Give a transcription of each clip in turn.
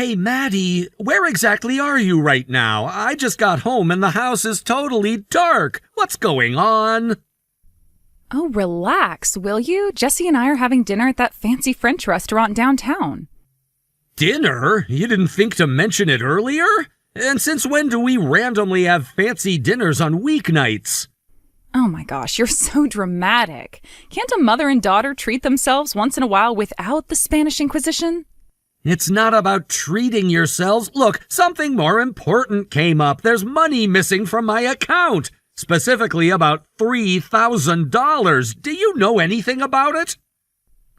Hey, Maddie, where exactly are you right now? I just got home and the house is totally dark. What's going on? Oh, relax, will you? Jesse and I are having dinner at that fancy French restaurant downtown. Dinner? You didn't think to mention it earlier? And since when do we randomly have fancy dinners on weeknights? Oh my gosh, you're so dramatic. Can't a mother and daughter treat themselves once in a while without the Spanish Inquisition? It's not about treating yourselves. Look, something more important came up. There's money missing from my account. Specifically about $3,000. Do you know anything about it?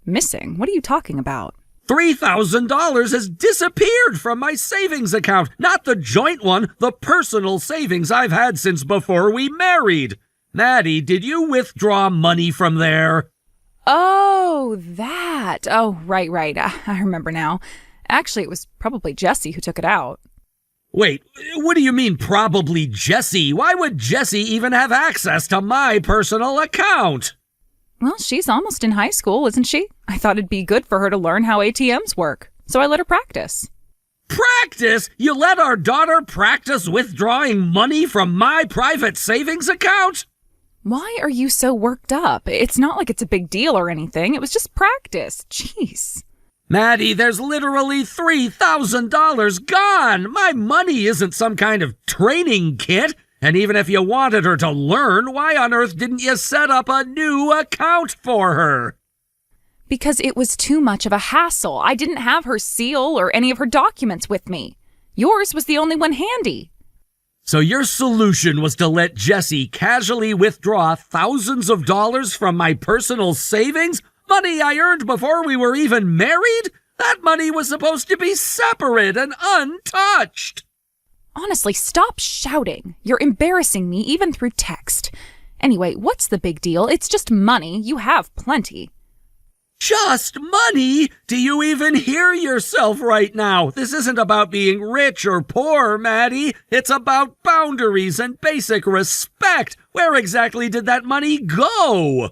Missing? What are you talking about? $3,000 has disappeared from my savings account. Not the joint one, the personal savings I've had since before we married. Maddie, did you withdraw money from there? Oh, that. Oh, right. I remember now. Actually, it was probably Jesse who took it out. Wait, what do you mean probably Jesse? Why would Jesse even have access to my personal account? Well, she's almost in high school, isn't she? I thought it'd be good for her to learn how ATMs work, so I let her practice. Practice? You let our daughter practice withdrawing money from my private savings account? Why are you so worked up? It's not like it's a big deal or anything. It was just practice. Jeez. Maddie, there's literally $3,000 gone. My money isn't some kind of training kit. And even if you wanted her to learn, why on earth didn't you set up a new account for her? Because it was too much of a hassle. I didn't have her seal or any of her documents with me. Yours was the only one handy. So your solution was to let Jesse casually withdraw thousands of dollars from my personal savings? Money I earned before we were even married? That money was supposed to be separate and untouched. Honestly, stop shouting. You're embarrassing me even through text. Anyway, what's the big deal? It's just money. You have plenty. Just money? Do you even hear yourself right now? This isn't about being rich or poor, Maddie. It's about boundaries and basic respect. Where exactly did that money go?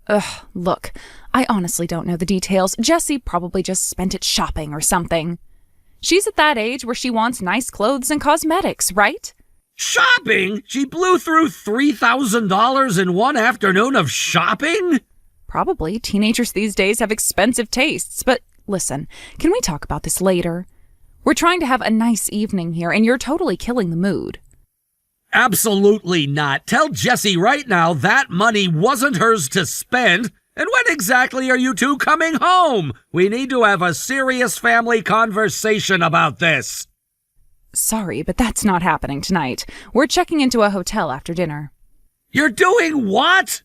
Ugh, look, I honestly don't know the details. Jessie probably just spent it shopping or something. She's at that age where she wants nice clothes and cosmetics, right? Shopping? She blew through $3,000 in one afternoon of shopping? Probably. Teenagers these days have expensive tastes. But listen, can we talk about this later? We're trying to have a nice evening here, and you're totally killing the mood. Absolutely not. Tell Jessie right now that money wasn't hers to spend. And when exactly are you two coming home? We need to have a serious family conversation about this. Sorry, but that's not happening tonight. We're checking into a hotel after dinner. You're doing what?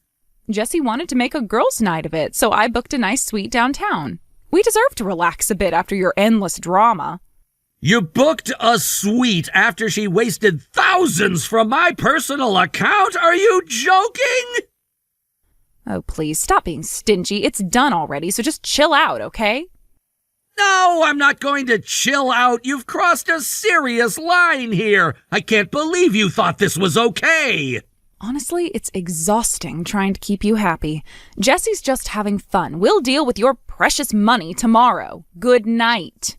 Jessie wanted to make a girls' night of it, so I booked a nice suite downtown. We deserve to relax a bit after your endless drama. You booked a suite after she wasted thousands from my personal account? Are you joking? Oh, please, stop being stingy. It's done already, so just chill out, okay? No, I'm not going to chill out. You've crossed a serious line here. I can't believe you thought this was okay. Honestly, it's exhausting trying to keep you happy. Jessie's just having fun. We'll deal with your precious money tomorrow. Good night.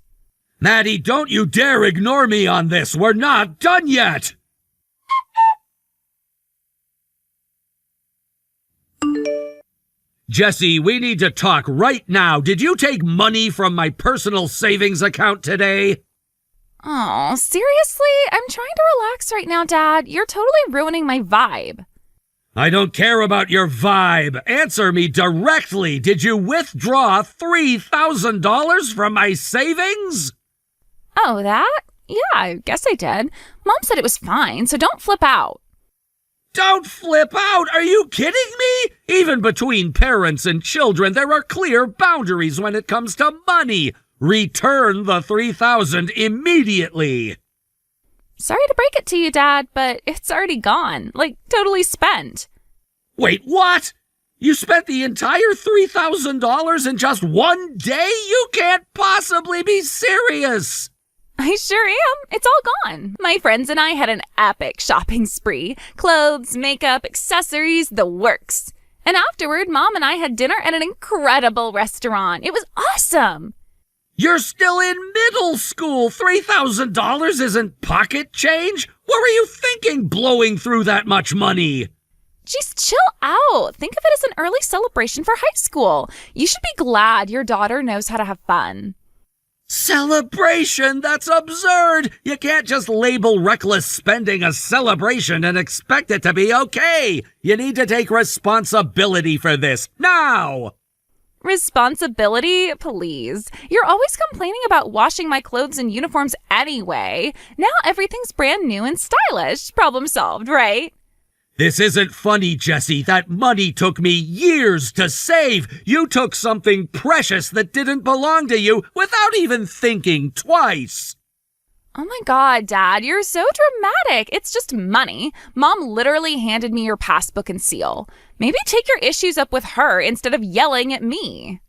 Maddie, don't you dare ignore me on this. We're not done yet. Jessie, we need to talk right now. Did you take money from my personal savings account today? Oh, seriously? I'm trying to relax right now, Dad. You're totally ruining my vibe. I don't care about your vibe. Answer me directly. Did you withdraw $3,000 from my savings? Oh, that? Yeah, I guess I did. Mom said it was fine, so don't flip out. Don't flip out! Are you kidding me? Even between parents and children, there are clear boundaries when it comes to money. Return the $3,000 immediately. Sorry to break it to you, Dad, but it's already gone. Like, totally spent. Wait, what? You spent the entire $3,000 in just one day? You can't possibly be serious! I sure am. It's all gone. My friends and I had an epic shopping spree. Clothes, makeup, accessories, the works. And afterward, Mom and I had dinner at an incredible restaurant. It was awesome. You're still in middle school. $3,000 isn't pocket change. What were you thinking blowing through that much money? Jeez, chill out. Think of it as an early celebration for high school. You should be glad your daughter knows how to have fun. Celebration? That's absurd. You can't just label reckless spending a celebration and expect it to be okay. You need to take responsibility for this now. Responsibility? Please. You're always complaining about washing my clothes and uniforms anyway. Now everything's brand new and stylish. Problem solved, right? This isn't funny, Jessie. That money took me years to save. You took something precious that didn't belong to you without even thinking twice. Oh my God, Dad, you're so dramatic. It's just money. Mom literally handed me your passbook and seal. Maybe take your issues up with her instead of yelling at me.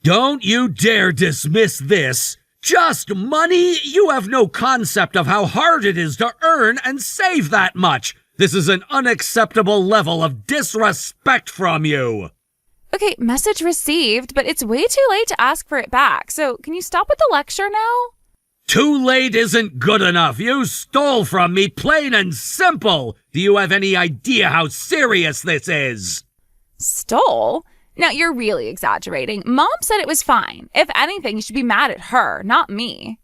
Don't you dare dismiss this. Just money? You have no concept of how hard it is to earn and save that much. This is an unacceptable level of disrespect from you. Okay, message received, but it's way too late to ask for it back. So can you stop with the lecture now? Too late isn't good enough. You stole from me, plain and simple. Do you have any idea how serious this is? Stole? Now, you're really exaggerating. Mom said it was fine. If anything, you should be mad at her, not me.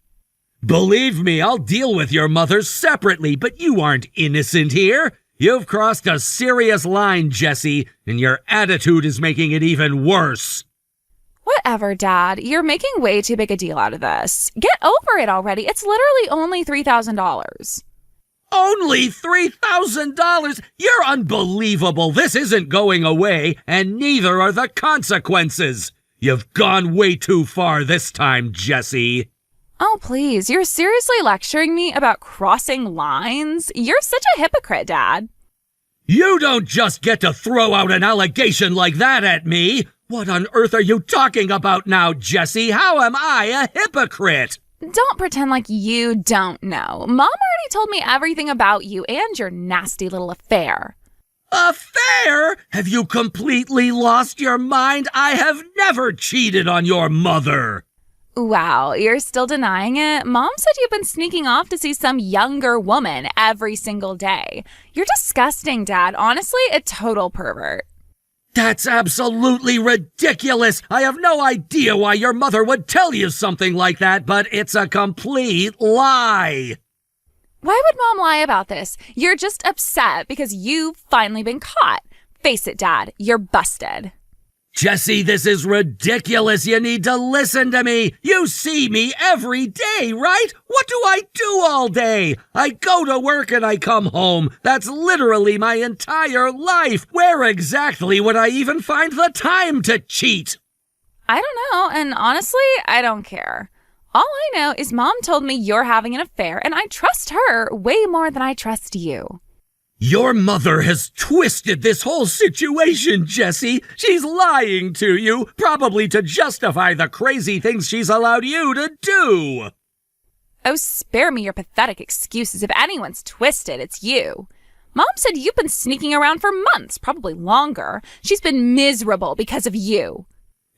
Believe me, I'll deal with your mother separately, but you aren't innocent here. You've crossed a serious line, Jessie, and your attitude is making it even worse. Whatever, Dad. You're making way too big a deal out of this. Get over it already. It's literally only $3,000. Only $3,000? You're unbelievable. This isn't going away, and neither are the consequences. You've gone way too far this time, Jessie. Oh, please. You're seriously lecturing me about crossing lines? You're such a hypocrite, Dad. You don't just get to throw out an allegation like that at me. What on earth are you talking about now, Jessie? How am I a hypocrite? Don't pretend like you don't know. Mom already told me everything about you and your nasty little affair. Affair? Have you completely lost your mind? I have never cheated on your mother. Wow, you're still denying it? Mom said you've been sneaking off to see some younger woman every single day. You're disgusting, Dad. Honestly, a total pervert. That's absolutely ridiculous. I have no idea why your mother would tell you something like that, but it's a complete lie. Why would Mom lie about this? You're just upset because you've finally been caught. Face it, Dad, you're busted. Jessie, this is ridiculous. You need to listen to me. You see me every day, right? What do I do all day? I go to work and I come home. That's literally my entire life. Where exactly would I even find the time to cheat? I don't know, and honestly, I don't care. All I know is Mom told me you're having an affair, and I trust her way more than I trust you. Your mother has twisted this whole situation, Jessie. She's lying to you, probably to justify the crazy things she's allowed you to do. Oh, spare me your pathetic excuses. If anyone's twisted, it's you. Mom said you've been sneaking around for months, probably longer. She's been miserable because of you.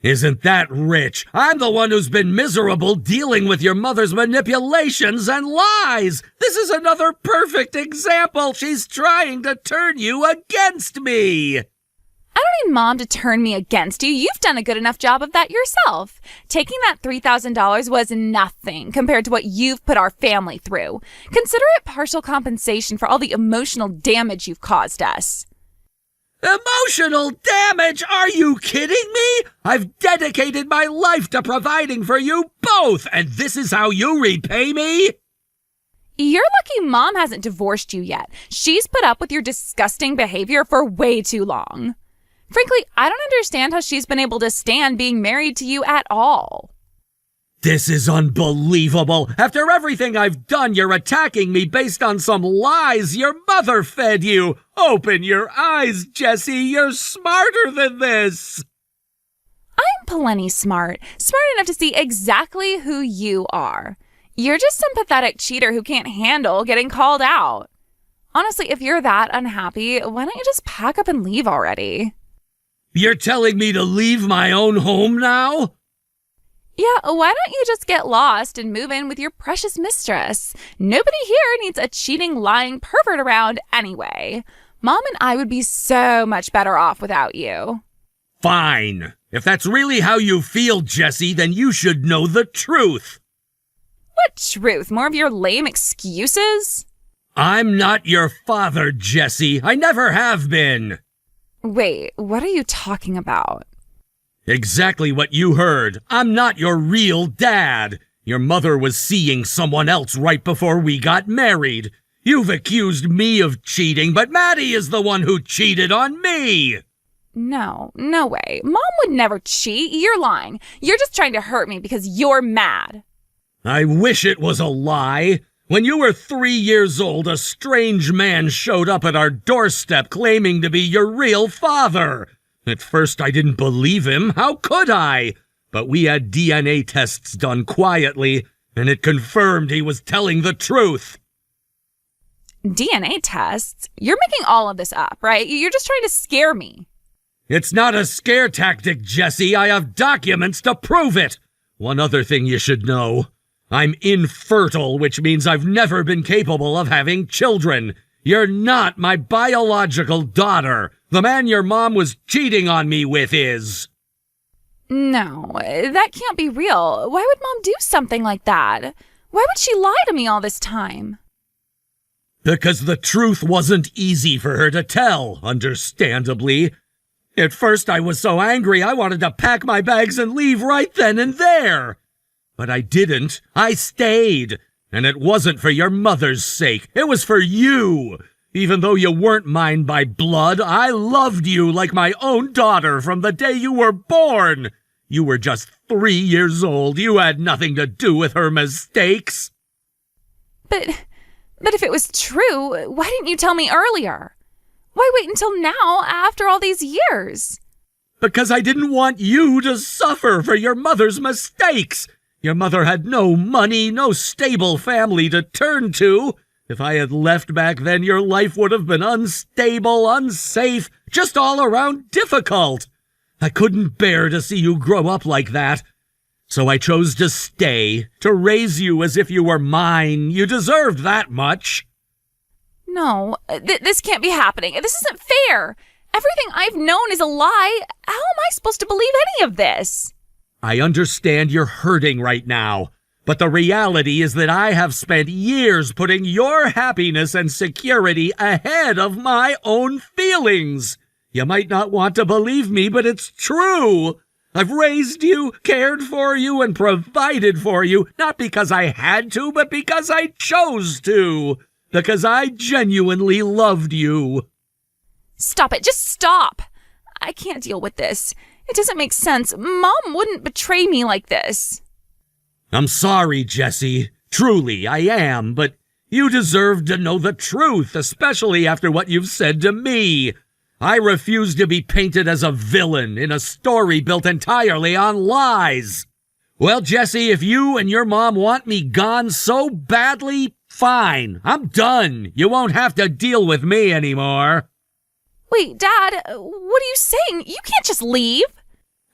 Isn't that rich? I'm the one who's been miserable dealing with your mother's manipulations and lies. This is another perfect example. She's trying to turn you against me. I don't need Mom to turn me against you. You've done a good enough job of that yourself. Taking that $3,000 was nothing compared to what you've put our family through. Consider it partial compensation for all the emotional damage you've caused us. Emotional damage? Are you kidding me? I've dedicated my life to providing for you both, and this is how you repay me? You're lucky Mom hasn't divorced you yet. She's put up with your disgusting behavior for way too long. Frankly, I don't understand how she's been able to stand being married to you at all. This is unbelievable. After everything I've done, you're attacking me based on some lies your mother fed you. Open your eyes, Jessie. You're smarter than this. I'm plenty smart enough to see exactly who you are. You're just some pathetic cheater who can't handle getting called out. Honestly, if you're that unhappy, why don't you just pack up and leave already? You're telling me to leave my own home now? Yeah, why don't you just get lost and move in with your precious mistress? Nobody here needs a cheating, lying pervert around anyway. Mom and I would be so much better off without you. Fine. If that's really how you feel, Jessie, then you should know the truth. What truth? More of your lame excuses? I'm not your father, Jessie. I never have been. Wait, what are you talking about? Exactly what you heard. I'm not your real dad. Your mother was seeing someone else right before we got married. You've accused me of cheating, but Maddie is the one who cheated on me. No way. Mom would never cheat. You're lying. You're just trying to hurt me because you're mad. I wish it was a lie. When you were 3 years old, a strange man showed up at our doorstep claiming to be your real father. At first, I didn't believe him. How could I? But we had DNA tests done quietly, and it confirmed he was telling the truth. DNA tests? You're making all of this up, right? You're just trying to scare me. It's not a scare tactic, Jessie. I have documents to prove it. One other thing you should know. I'm infertile, which means I've never been capable of having children. You're not my biological daughter. The man your mom was cheating on me with is. No, that can't be real. Why would Mom do something like that? Why would she lie to me all this time? Because the truth wasn't easy for her to tell, understandably. At first I was so angry I wanted to pack my bags and leave right then and there. But I didn't. I stayed. And it wasn't for your mother's sake. It was for you. Even though you weren't mine by blood, I loved you like my own daughter from the day you were born. You were just 3 years old. You had nothing to do with her mistakes. But if it was true, why didn't you tell me earlier? Why wait until now, after all these years? Because I didn't want you to suffer for your mother's mistakes. Your mother had no money, no stable family to turn to. If I had left back then, your life would have been unstable, unsafe, just all around difficult. I couldn't bear to see you grow up like that. So I chose to stay, to raise you as if you were mine. You deserved that much. No, this can't be happening. This isn't fair. Everything I've known is a lie. How am I supposed to believe any of this? I understand you're hurting right now, but the reality is that I have spent years putting your happiness and security ahead of my own feelings. You might not want to believe me, but it's true. I've raised you, cared for you, and provided for you, not because I had to, but because I chose to. Because I genuinely loved you. Stop it. Just stop. I can't deal with this. It doesn't make sense. Mom wouldn't betray me like this. I'm sorry, Jessie. Truly, I am, but you deserve to know the truth, especially after what you've said to me. I refuse to be painted as a villain in a story built entirely on lies. Well, Jessie, if you and your mom want me gone so badly, fine. I'm done. You won't have to deal with me anymore. Wait, Dad, what are you saying? You can't just leave.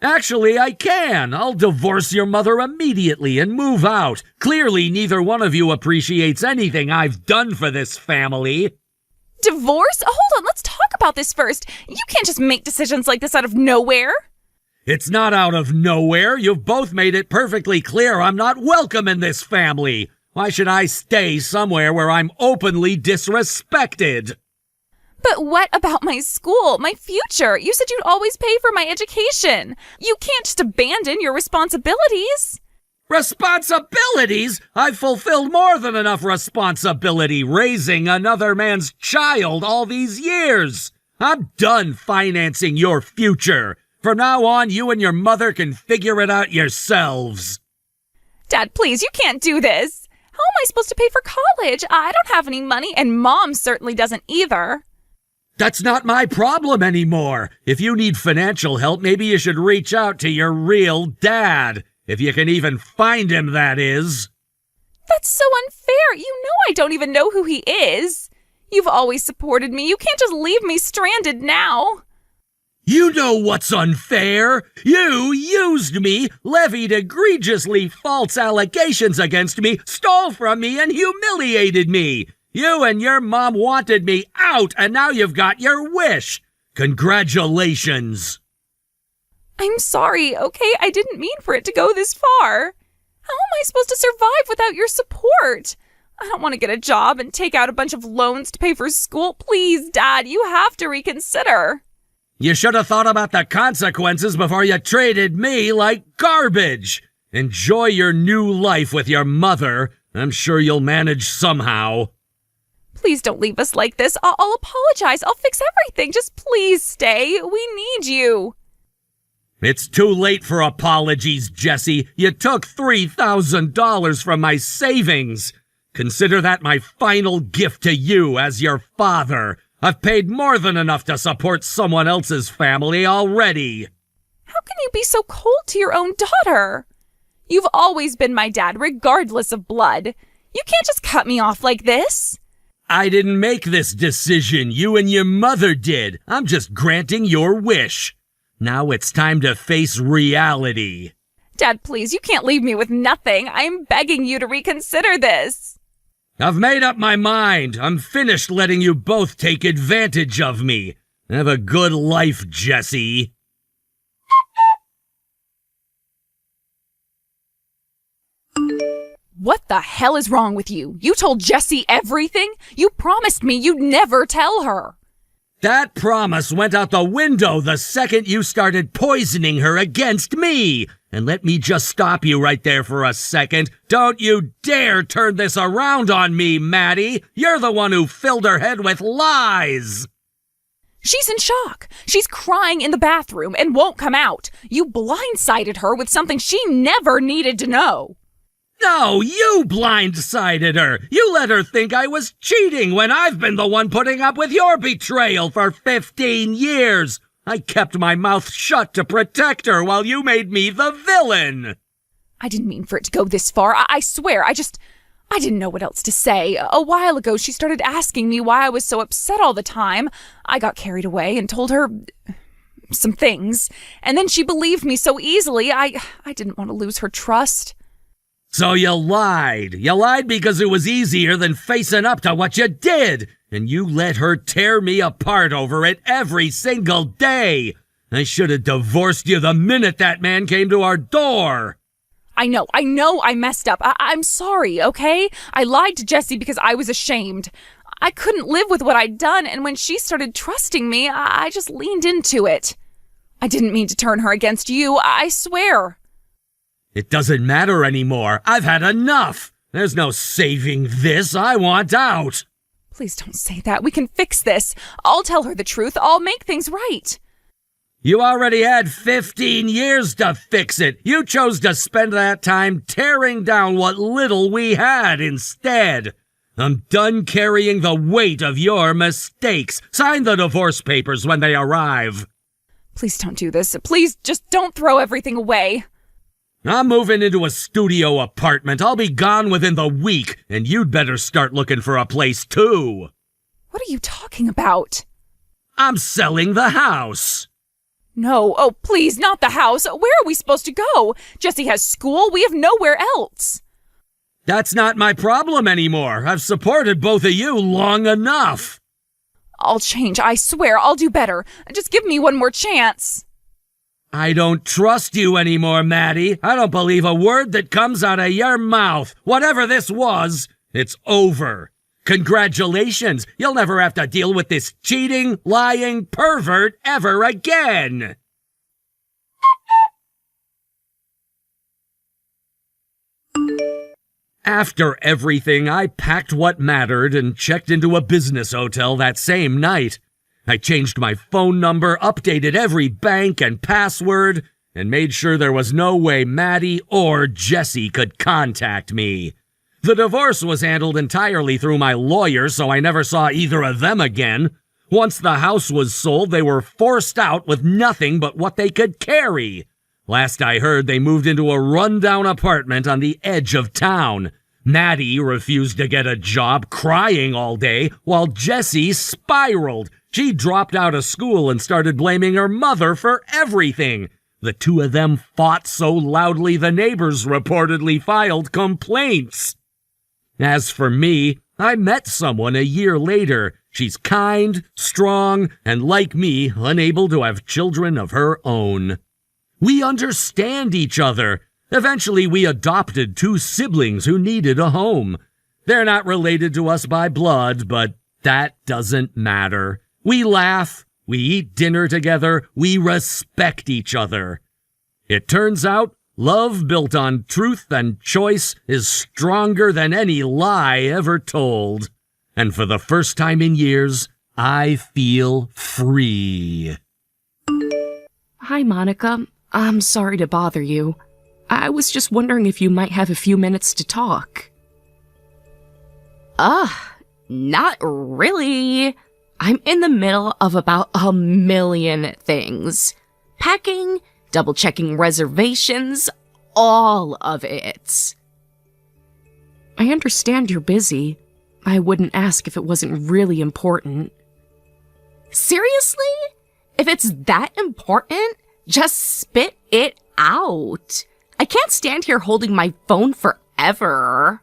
Actually, I can. I'll divorce your mother immediately and move out. Clearly, neither one of you appreciates anything I've done for this family. Divorce? Hold on, let's talk about this first. You can't just make decisions like this out of nowhere. It's not out of nowhere. You've both made it perfectly clear I'm not welcome in this family. Why should I stay somewhere where I'm openly disrespected? But what about my school, my future? You said you'd always pay for my education. You can't just abandon your responsibilities. Responsibilities? I've fulfilled more than enough responsibility raising another man's child all these years. I'm done financing your future. From now on, you and your mother can figure it out yourselves. Dad, please, you can't do this. How am I supposed to pay for college? I don't have any money, and Mom certainly doesn't either. That's not my problem anymore. If you need financial help, maybe you should reach out to your real dad. If you can even find him, that is. That's so unfair. You know I don't even know who he is. You've always supported me. You can't just leave me stranded now. You know what's unfair? You used me, levied egregiously false allegations against me, stole from me, and humiliated me. You and your mom wanted me out, and now you've got your wish. Congratulations. I'm sorry, okay? I didn't mean for it to go this far. How am I supposed to survive without your support? I don't want to get a job and take out a bunch of loans to pay for school. Please, Dad, you have to reconsider. You should have thought about the consequences before you treated me like garbage. Enjoy your new life with your mother. I'm sure you'll manage somehow. Please don't leave us like this. I'll apologize. I'll fix everything. Just please stay. We need you. It's too late for apologies, Jessie. You took $3,000 from my savings. Consider that my final gift to you as your father. I've paid more than enough to support someone else's family already. How can you be so cold to your own daughter? You've always been my dad, regardless of blood. You can't just cut me off like this. I didn't make this decision. You and your mother did. I'm just granting your wish. Now it's time to face reality. Dad, please, you can't leave me with nothing. I'm begging you to reconsider this. I've made up my mind. I'm finished letting you both take advantage of me. Have a good life, Jessie. What the hell is wrong with you? You told Jessie everything? You promised me you'd never tell her. That promise went out the window the second you started poisoning her against me. And let me just stop you right there for a second. Don't you dare turn this around on me, Maddie. You're the one who filled her head with lies. She's in shock. She's crying in the bathroom and won't come out. You blindsided her with something she never needed to know. No, you blindsided her. You let her think I was cheating when I've been the one putting up with your betrayal for 15 years. I kept my mouth shut to protect her while you made me the villain. I didn't mean for it to go this far. I swear, I didn't know what else to say. A while ago, she started asking me why I was so upset all the time. I got carried away and told her some things. And then she believed me so easily. I didn't want to lose her trust. So you lied. You lied because it was easier than facing up to what you did. And you let her tear me apart over it every single day. I should have divorced you the minute that man came to our door. I know I messed up. I'm sorry, okay? I lied to Jessie because I was ashamed. I couldn't live with what I'd done, and when she started trusting me, I just leaned into it. I didn't mean to turn her against you, I swear. It doesn't matter anymore. I've had enough. There's no saving this. I want out. Please don't say that. We can fix this. I'll tell her the truth. I'll make things right. You already had 15 years to fix it. You chose to spend that time tearing down what little we had instead. I'm done carrying the weight of your mistakes. Sign the divorce papers when they arrive. Please don't do this. Please just don't throw everything away. I'm moving into a studio apartment. I'll be gone within the week, and you'd better start looking for a place too. What are you talking about? I'm selling the house. No, oh please, not the house. Where are we supposed to go? Jessie has school. We have nowhere else. That's not my problem anymore. I've supported both of you long enough. I'll change. I swear I'll do better. Just give me one more chance. I don't trust you anymore, Maddie. I don't believe a word that comes out of your mouth. Whatever this was, it's over. Congratulations. You'll never have to deal with this cheating, lying pervert ever again. After everything, I packed what mattered and checked into a business hotel that same night. I changed my phone number, updated every bank and password, and made sure there was no way Maddie or Jessie could contact me. The divorce was handled entirely through my lawyer, so I never saw either of them again. Once the house was sold, they were forced out with nothing but what they could carry. Last I heard, they moved into a rundown apartment on the edge of town. Maddie refused to get a job, crying all day, while Jessie spiraled. She dropped out of school and started blaming her mother for everything. The two of them fought so loudly the neighbors reportedly filed complaints. As for me, I met someone a year later. She's kind, strong, and like me, unable to have children of her own. We understand each other. Eventually, we adopted two siblings who needed a home. They're not related to us by blood, but that doesn't matter. We laugh, we eat dinner together, we respect each other. It turns out, love built on truth and choice is stronger than any lie ever told. And for the first time in years, I feel free. Hi, Monica. I'm sorry to bother you. I was just wondering if you might have a few minutes to talk. Not really. I'm in the middle of about 1,000,000 things. Packing, double-checking reservations, all of it. I understand you're busy. I wouldn't ask if it wasn't really important. Seriously? If it's that important, just spit it out. I can't stand here holding my phone forever.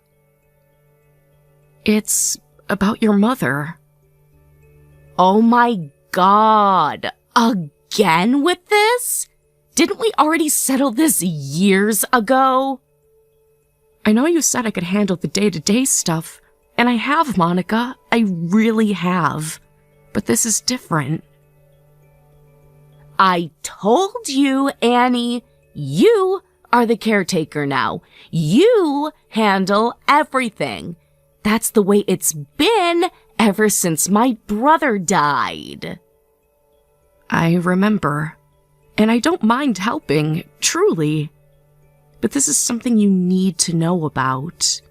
It's about your mother. Oh my God. Again with this? Didn't we already settle this years ago? I know you said I could handle the day-to-day stuff, and I have, Monica. I really have. But this is different. I told you, Annie. You are the caretaker now. You handle everything. That's the way it's been ever since my brother died. I remember. And I don't mind helping, truly. But this is something you need to know about.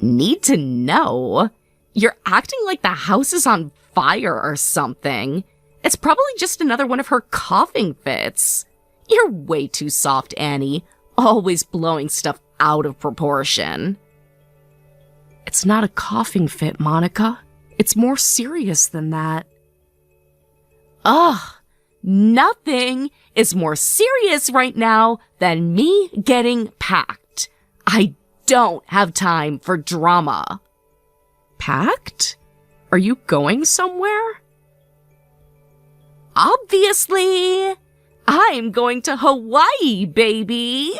Need to know? You're acting like the house is on fire or something. It's probably just another one of her coughing fits. You're way too soft, Annie. Always blowing stuff out of proportion. It's not a coughing fit, Monica. It's more serious than that. Ugh. Nothing is more serious right now than me getting packed. I don't have time for drama. Packed? Are you going somewhere? Obviously. I'm going to Hawaii, baby.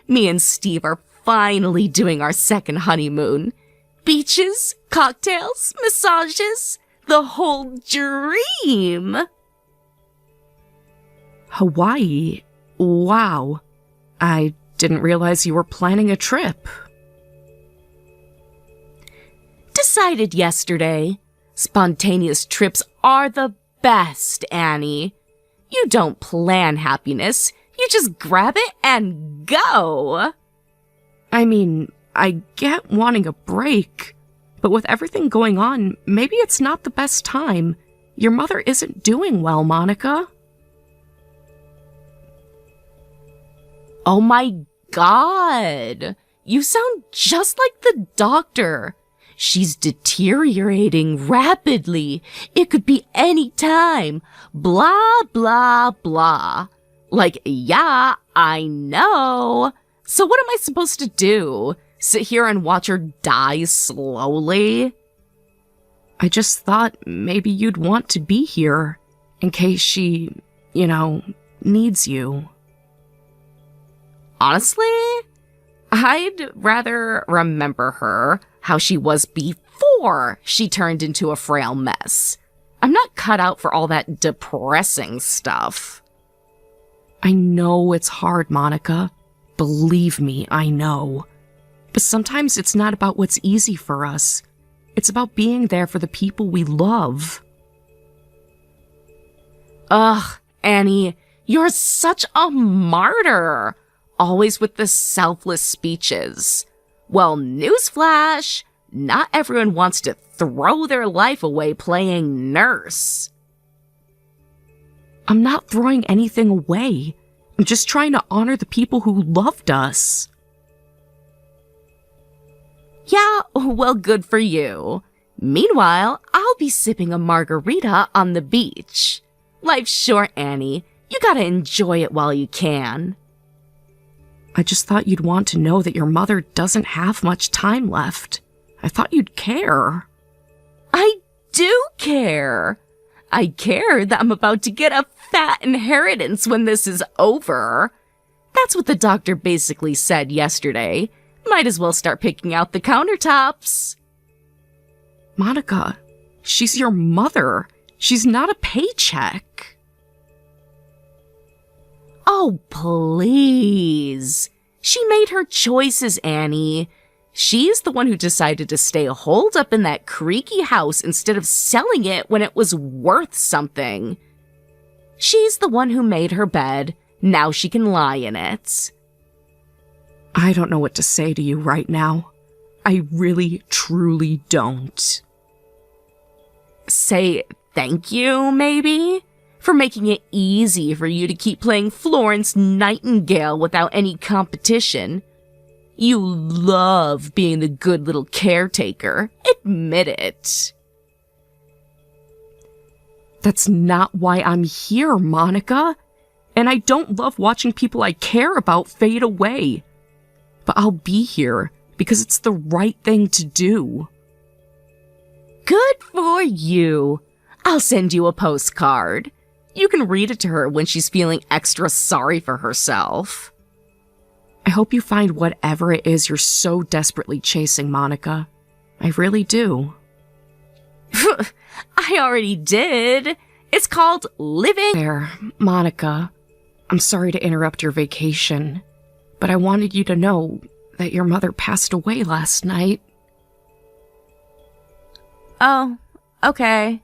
Me and Steve are finally doing our second honeymoon. Beaches, cocktails, massages, the whole dream. Hawaii? Wow. I didn't realize you were planning a trip. Decided yesterday. Spontaneous trips are the best, Annie. You don't plan happiness. You just grab it and go. I mean, I get wanting a break, but with everything going on, maybe it's not the best time. Your mother isn't doing well, Monica. Oh my God! You sound just like the doctor. She's deteriorating rapidly. It could be any time. Blah, blah, blah. Like, yeah, I know. So what am I supposed to do? Sit here and watch her die slowly? I just thought maybe you'd want to be here in case she, needs you. Honestly, I'd rather remember her how she was before she turned into a frail mess. I'm not cut out for all that depressing stuff. I know it's hard, Monica. Believe me, I know. But sometimes it's not about what's easy for us. It's about being there for the people we love. Ugh, Annie, you're such a martyr. Always with the selfless speeches. Well, newsflash, not everyone wants to throw their life away playing nurse. I'm not throwing anything away. I'm just trying to honor the people who loved us. Yeah, well, good for you. Meanwhile, I'll I'll be sipping a margarita on the beach. Life's short, Annie. You gotta enjoy it while you can. I just thought you'd want to know that your mother doesn't have much time left. I thought you'd care. I do care. I care that I'm about to get a fat inheritance when this is over. That's what the doctor basically said yesterday. Might as well start picking out the countertops. Monica, she's your mother. She's not a paycheck. Oh, please. She made her choices, Annie. She's the one who decided to stay holed up in that creaky house instead of selling it when it was worth something. She's the one who made her bed. Now she can lie in it. I don't know what to say to you right now. I really, truly don't. Say thank you, maybe? For making it easy for you to keep playing Florence Nightingale without any competition. You love being the good little caretaker. Admit it. That's not why I'm here, Monica. And I don't love watching people I care about fade away. But I'll be here because it's the right thing to do. Good for you. I'll send you a postcard. You can read it to her when she's feeling extra sorry for herself. I hope you find whatever it is you're so desperately chasing, Monica. I really do. I already did. It's called living. There, Monica. I'm sorry to interrupt your vacation, but I wanted you to know that your mother passed away last night. Oh, okay.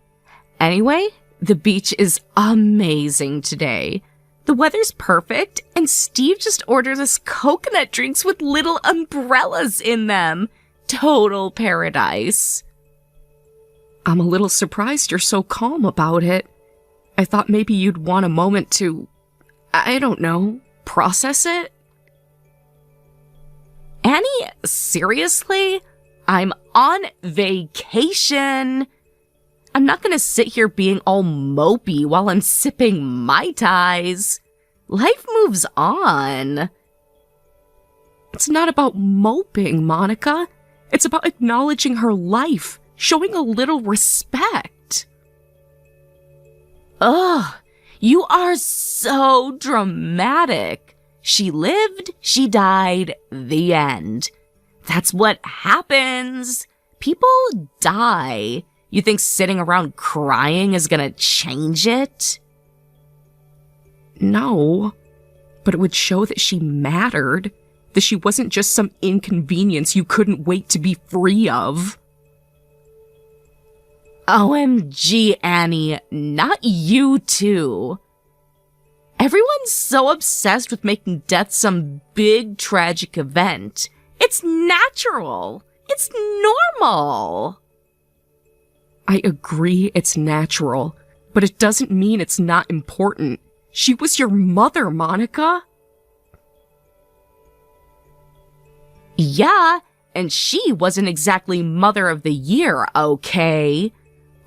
Anyway, the beach is amazing today. The weather's perfect, and Steve just ordered us coconut drinks with little umbrellas in them. Total paradise. I'm a little surprised you're so calm about it. I thought maybe you'd want a moment to, I don't know, process it? Annie, seriously? I'm on vacation. I'm not gonna sit here being all mopey while I'm sipping Mai Tais. Life moves on. It's not about moping, Monica. It's about acknowledging her life, showing a little respect. Ugh, you are so dramatic. She lived, she died, the end. That's what happens. People die. You think sitting around crying is gonna change it? No, but it would show that she mattered, that she wasn't just some inconvenience you couldn't wait to be free of. OMG, Annie, not you too. Everyone's so obsessed with making death some big tragic event. It's natural. It's normal. I agree it's natural, but it doesn't mean it's not important. She was your mother, Monica. Yeah, and she wasn't exactly Mother of the Year, okay?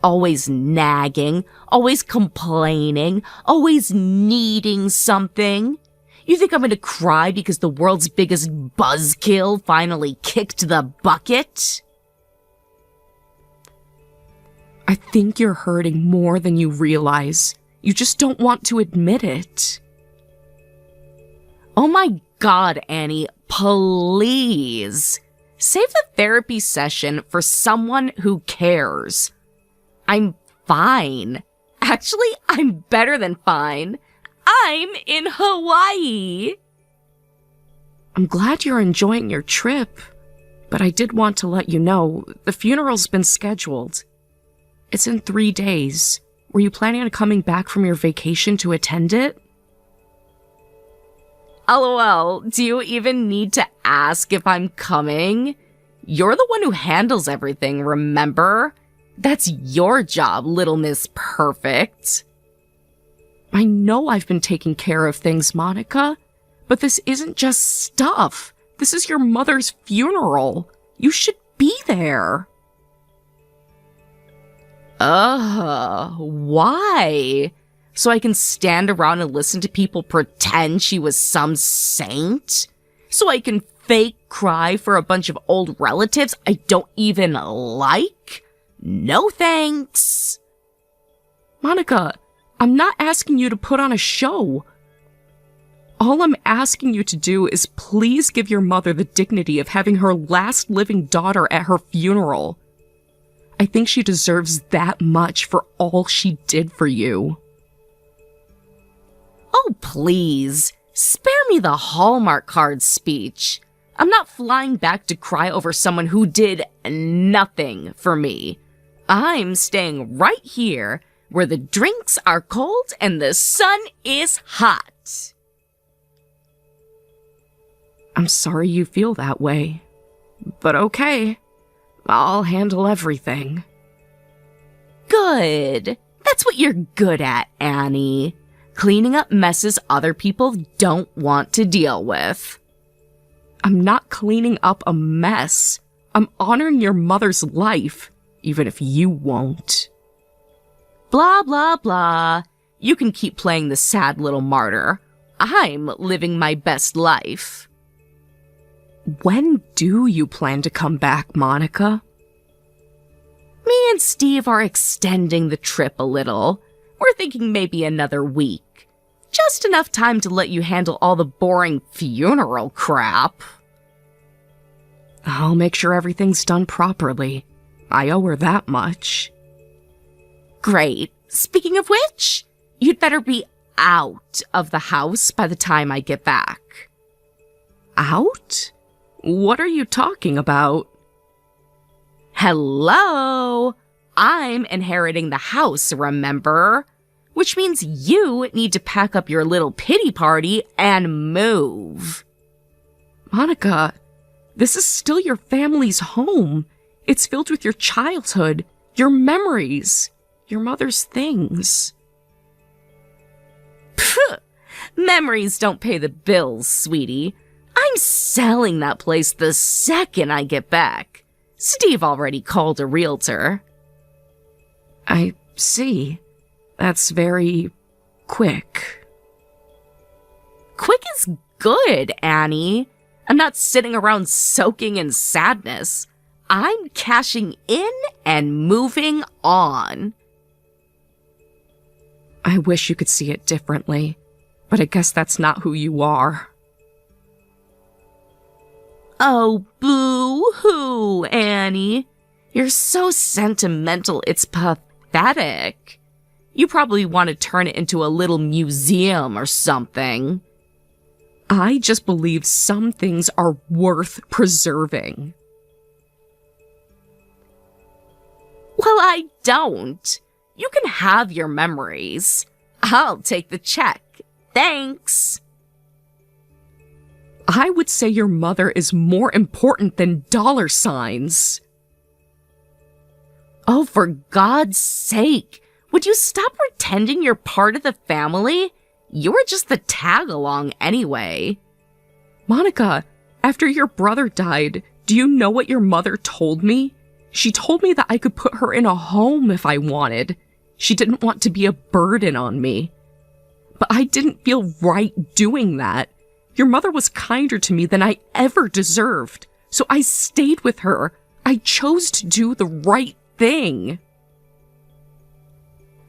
Always nagging, always complaining, always needing something. You think I'm gonna cry because the world's biggest buzzkill finally kicked the bucket? I think you're hurting more than you realize. You just don't want to admit it. Oh my God, Annie, please. Save the therapy session for someone who cares. I'm fine. Actually, I'm better than fine. I'm in Hawaii. I'm glad you're enjoying your trip, but I did want to let you know the funeral's been scheduled. It's in 3 days. Were you planning on coming back from your vacation to attend it? LOL, do you even need to ask if I'm coming? You're the one who handles everything, remember? That's your job, Little Miss Perfect. I know I've been taking care of things, Monica, but this isn't just stuff. This is your mother's funeral. You should be there. Why? So I can stand around and listen to people pretend she was some saint? So I can fake cry for a bunch of old relatives I don't even like? No thanks. Monica, I'm not asking you to put on a show. All I'm asking you to do is please give your mother the dignity of having her last living daughter at her funeral. I think she deserves that much for all she did for you. Oh, please. Spare me the Hallmark card speech. I'm not flying back to cry over someone who did nothing for me. I'm staying right here where the drinks are cold and the sun is hot. I'm sorry you feel that way, but okay. I'll handle everything. Good. That's what you're good at, Annie. Cleaning up messes other people don't want to deal with. I'm not cleaning up a mess. I'm honoring your mother's life, even if you won't. Blah, blah, blah. You can keep playing the sad little martyr. I'm living my best life. When do you plan to come back, Monica? Me and Steve are extending the trip a little. We're thinking maybe another week. Just enough time to let you handle all the boring funeral crap. I'll make sure everything's done properly. I owe her that much. Great. Speaking of which, you'd better be out of the house by the time I get back. Out? What are you talking about? Hello? I'm inheriting the house, remember? Which means you need to pack up your little pity party and move. Monica, this is still your family's home. It's filled with your childhood, your memories, your mother's things. Pfft, memories don't pay the bills, sweetie. I'm selling that place the second I get back. Steve already called a realtor. I see. That's very quick. Quick is good, Annie. I'm not sitting around soaking in sadness. I'm cashing in and moving on. I wish you could see it differently, but I guess that's not who you are. Oh, boo-hoo, Annie. You're so sentimental, it's pathetic. You probably want to turn it into a little museum or something. I just believe some things are worth preserving. Well, I don't. You can have your memories. I'll take the check. Thanks. I would say your mother is more important than dollar signs. Oh, for God's sake. Would you stop pretending you're part of the family? You were just the tag-along anyway. Monica, after your brother died, do you know what your mother told me? She told me that I could put her in a home if I wanted. She didn't want to be a burden on me. But I didn't feel right doing that. Your mother was kinder to me than I ever deserved, so I stayed with her. I chose to do the right thing.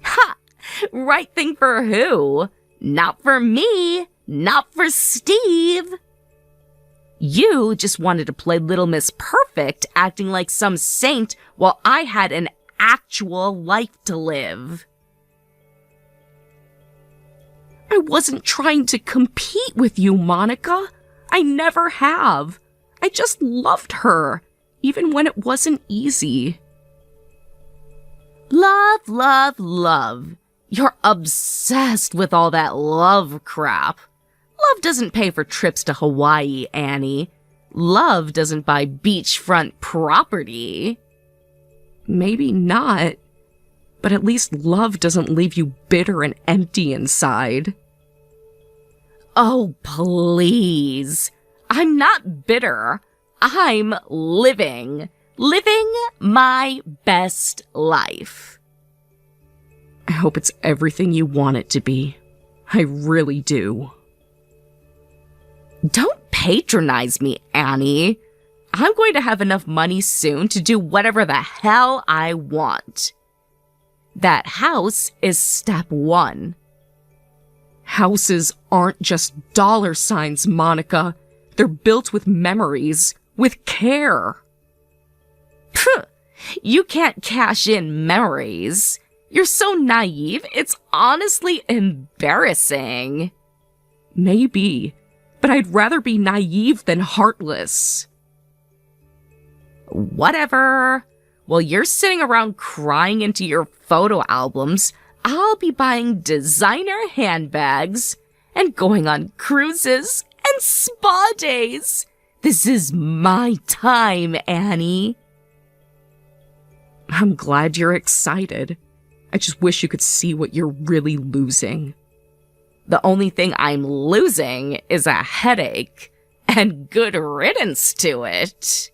Ha! Right thing for who? Not for me. Not for Steve. You just wanted to play Little Miss Perfect, acting like some saint while I had an actual life to live. I wasn't trying to compete with you, Monica. I never have. I just loved her, even when it wasn't easy. Love, love, love. You're obsessed with all that love crap. Love doesn't pay for trips to Hawaii, Annie. Love doesn't buy beachfront property. Maybe not, but at least love doesn't leave you bitter and empty inside. Oh, please. I'm not bitter. I'm living my best life. hope it's everything you want it to be. I really do. Don't patronize me, Annie. I'm going to have enough money soon to do whatever the hell I want. That house is step one. Houses aren't just dollar signs, Monica. They're built with memories, with care. You can't cash in memories. You're so naive, it's honestly embarrassing. Maybe, but I'd rather be naive than heartless. Whatever. While you're sitting around crying into your photo albums, I'll be buying designer handbags and going on cruises and spa days. This is my time, Annie. I'm glad you're excited. I just wish you could see what you're really losing. The only thing I'm losing is a headache, and good riddance to it.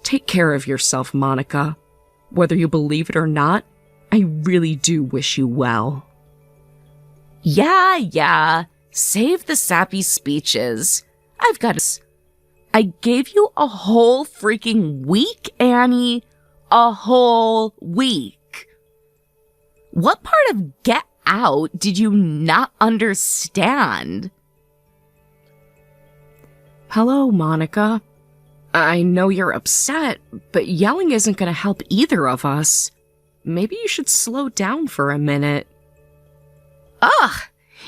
Take care of yourself, Monica. Whether you believe it or not, I really do wish you well. Yeah. Save the sappy speeches. I gave you a whole freaking week, Annie. A whole week. What part of get out did you not understand? Hello, Monica. I know you're upset, but yelling isn't going to help either of us. Maybe you should slow down for a minute. Ugh!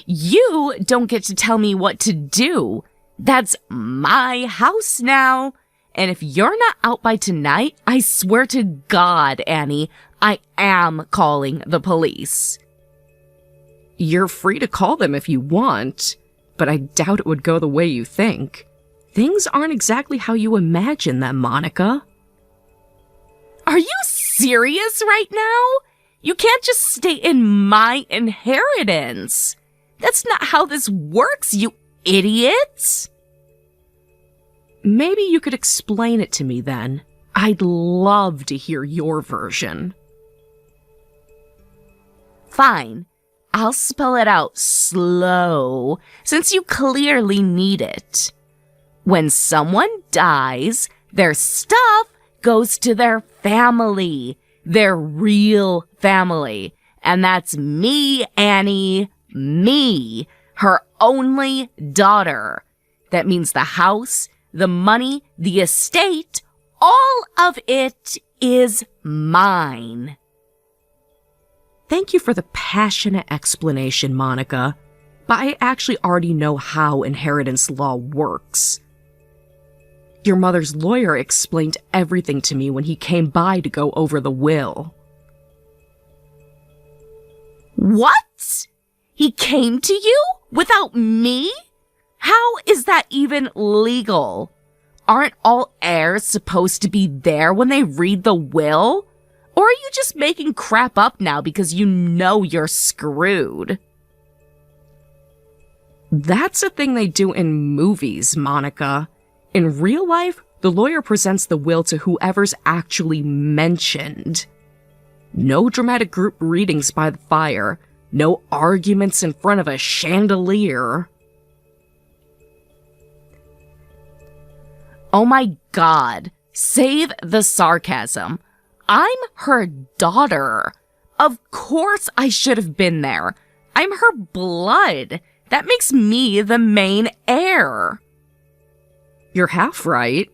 You don't get to tell me what to do. That's my house now. And if you're not out by tonight, I swear to God, Annie, I am calling the police. You're free to call them if you want, but I doubt it would go the way you think. Things aren't exactly how you imagine them, Monica. Are you serious right now? You can't just stay in my inheritance. That's not how this works, you idiots. Maybe you could explain it to me then. I'd love to hear your version. Fine. I'll spell it out slow, since you clearly need it. When someone dies, their stuff goes to their family, their real family. And that's me, Annie, me, her only daughter. That means the house, the money, the estate, all of it is mine. Thank you for the passionate explanation, Monica, but I actually already know how inheritance law works. Your mother's lawyer explained everything to me when he came by to go over the will. What? He came to you without me? How is that even legal? Aren't all heirs supposed to be there when they read the will? Or are you just making crap up now because you know you're screwed? That's a thing they do in movies, Monica. In real life, the lawyer presents the will to whoever's actually mentioned. No dramatic group readings by the fire. No arguments in front of a chandelier. Oh my God. Save the sarcasm. I'm her daughter. Of course I should have been there. I'm her blood. That makes me the main heir. You're half right.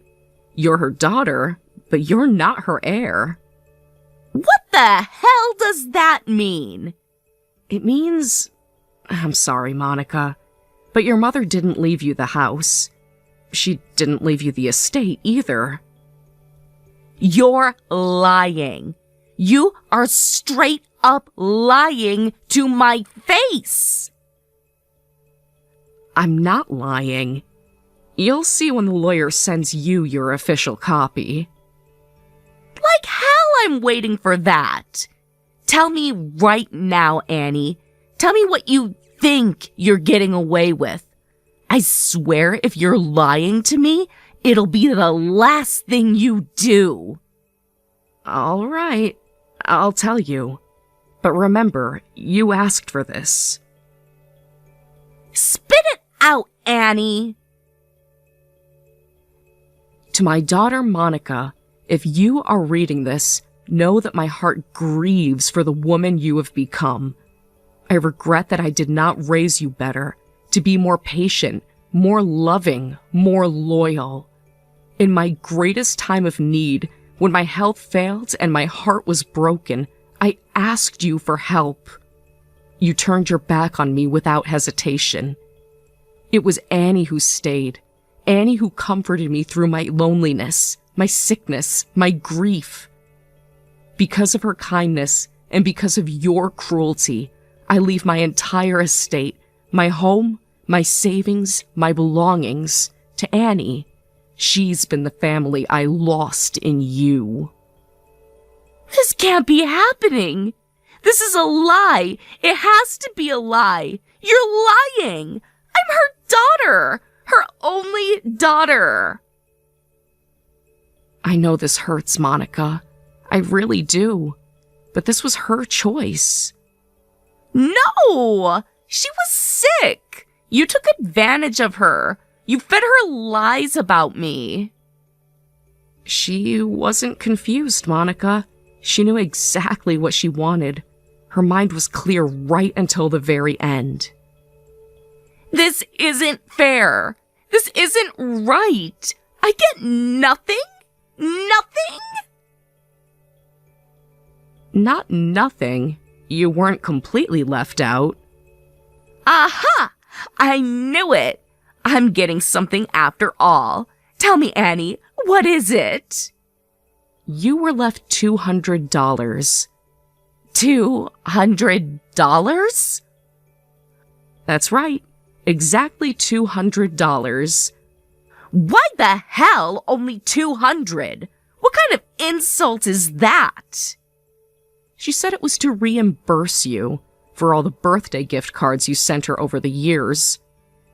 You're her daughter, but you're not her heir. What the hell does that mean? It means... I'm sorry, Monica, but your mother didn't leave you the house. She didn't leave you the estate either. You're lying. You are straight up lying to my face. I'm not lying. You'll see when the lawyer sends you your official copy. Like hell I'm waiting for that. Tell me right now, Annie. Tell me what you think you're getting away with. I swear if you're lying to me, it'll be the last thing you do. All right, I'll tell you. But remember, you asked for this. Spit it out, Annie. To my daughter, Monica, if you are reading this, know that my heart grieves for the woman you have become. I regret that I did not raise you better, to be more patient, more loving, more loyal. In my greatest time of need, when my health failed and my heart was broken, I asked you for help. You turned your back on me without hesitation. It was Annie who stayed, Annie who comforted me through my loneliness, my sickness, my grief. Because of her kindness and because of your cruelty, I leave my entire estate, my home, my savings, my belongings, to Annie. She's been the family I lost in you. This can't be happening. This is a lie. It has to be a lie. You're lying. I'm her daughter. Her only daughter. I know this hurts, Monica. I really do. But this was her choice. No! She was sick. You took advantage of her. You fed her lies about me. She wasn't confused, Monica. She knew exactly what she wanted. Her mind was clear right until the very end. This isn't fair. This isn't right. I get nothing? Nothing? Not nothing. You weren't completely left out. Aha! I knew it. I'm getting something after all. Tell me, Annie, what is it? You were left $200. $200? That's right. Exactly $200. Why the hell only 200? What kind of insult is that? She said it was to reimburse you for all the birthday gift cards you sent her over the years.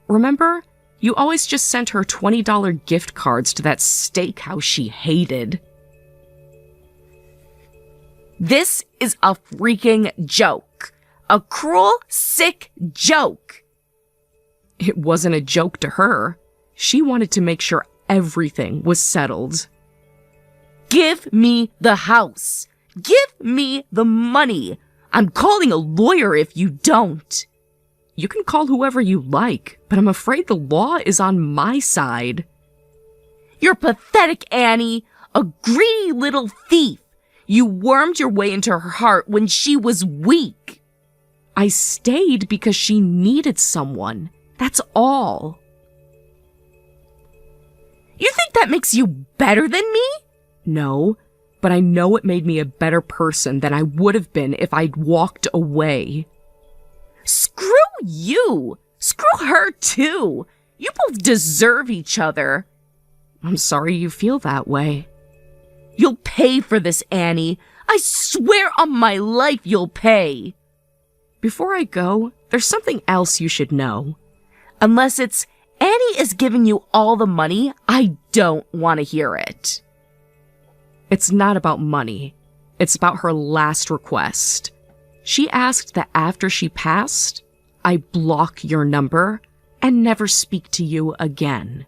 Remember? You always just sent her $20 gift cards to that steakhouse she hated. This is a freaking joke. A cruel, sick joke. It wasn't a joke to her. She wanted to make sure everything was settled. Give me the house. Give me the money. I'm calling a lawyer if you don't. You can call whoever you like, but I'm afraid the law is on my side. You're pathetic, Annie. A greedy little thief. You wormed your way into her heart when she was weak. I stayed because she needed someone. That's all. You think that makes you better than me? No, but I know it made me a better person than I would have been if I'd walked away. Screw you! Screw her too! You both deserve each other. I'm sorry you feel that way. You'll pay for this, Annie. I swear on my life you'll pay. Before I go, there's something else you should know. Unless it's Annie is giving you all the money, I don't want to hear it. It's not about money. It's about her last request. She asked that after she passed, I block your number and never speak to you again.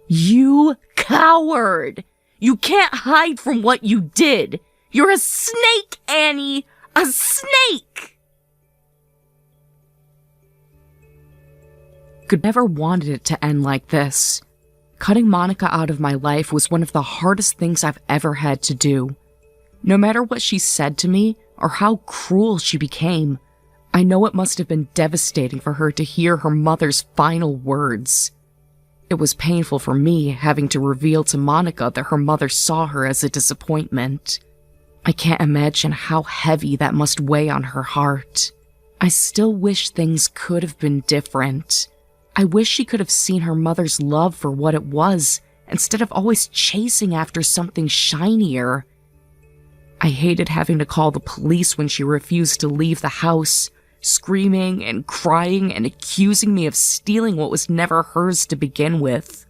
You coward! You can't hide from what you did. You're a snake, Annie! A snake! Could never wanted it to end like this. Cutting Monica out of my life was one of the hardest things I've ever had to do. No matter what she said to me or how cruel she became, I know it must have been devastating for her to hear her mother's final words. It was painful for me having to reveal to Monica that her mother saw her as a disappointment. I can't imagine how heavy that must weigh on her heart. I still wish things could have been different. I wish she could have seen her mother's love for what it was, instead of always chasing after something shinier. I hated having to call the police when she refused to leave the house, screaming and crying and accusing me of stealing what was never hers to begin with.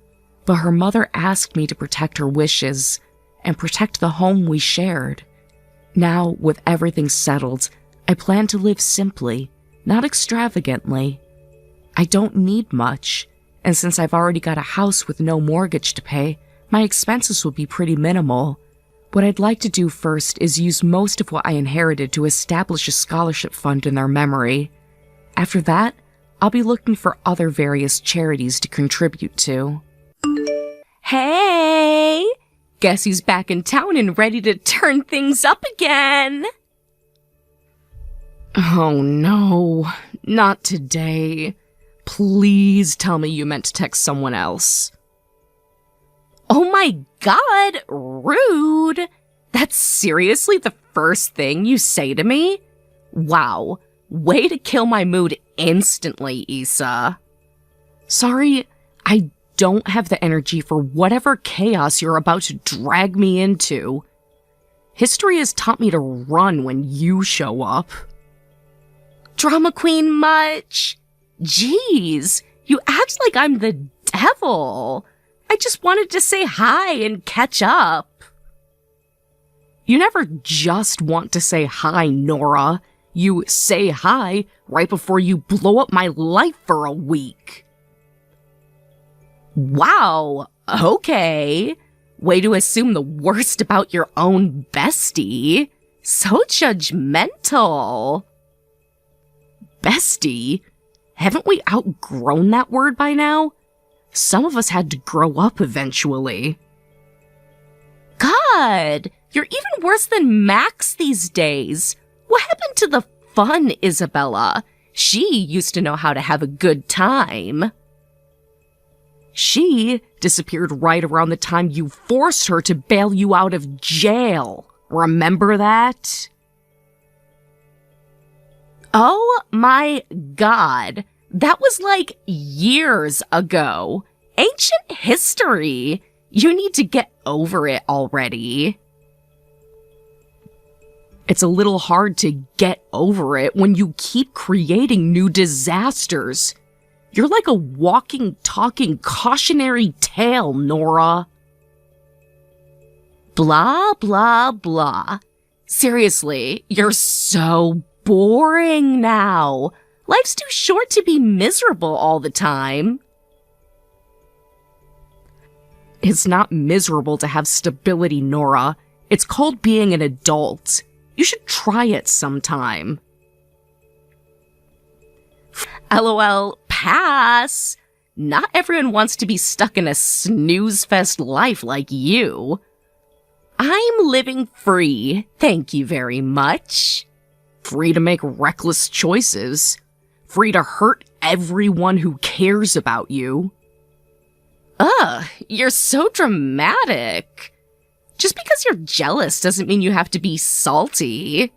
But her mother asked me to protect her wishes and protect the home we shared. Now, with everything settled, I plan to live simply, not extravagantly. I don't need much, and since I've already got a house with no mortgage to pay, my expenses will be pretty minimal. What I'd like to do first is use most of what I inherited to establish a scholarship fund in their memory. After that, I'll be looking for other various charities to contribute to. Hey! Guess who's back in town and ready to turn things up again? Oh no, not today. Please tell me you meant to text someone else. Oh my god, rude! That's seriously the first thing you say to me? Wow, way to kill my mood instantly, Issa. Sorry, I don't have the energy for whatever chaos you're about to drag me into. History has taught me to run when you show up. Drama queen much? Jeez, you act like I'm the devil. I just wanted to say hi and catch up. You never just want to say hi, Nora. You say hi right before you blow up my life for a week. Wow, okay. Way to assume the worst about your own bestie. So judgmental. Bestie? Haven't we outgrown that word by now? Some of us had to grow up eventually. God, you're even worse than Max these days. What happened to the fun, Isabella? She used to know how to have a good time. She disappeared right around the time you forced her to bail you out of jail. Remember that? Oh my god. That was like years ago. Ancient history. You need to get over it already. It's a little hard to get over it when you keep creating new disasters. You're like a walking, talking cautionary tale, Nora. Blah, blah, blah. Seriously, you're so boring now. Life's too short to be miserable all the time. It's not miserable to have stability, Nora. It's called being an adult. You should try it sometime. LOL, pass. Not everyone wants to be stuck in a snooze-fest life like you. I'm living free, thank you very much. Free to make reckless choices. Free to hurt everyone who cares about you. Ugh, you're so dramatic. Just because you're jealous doesn't mean you have to be salty.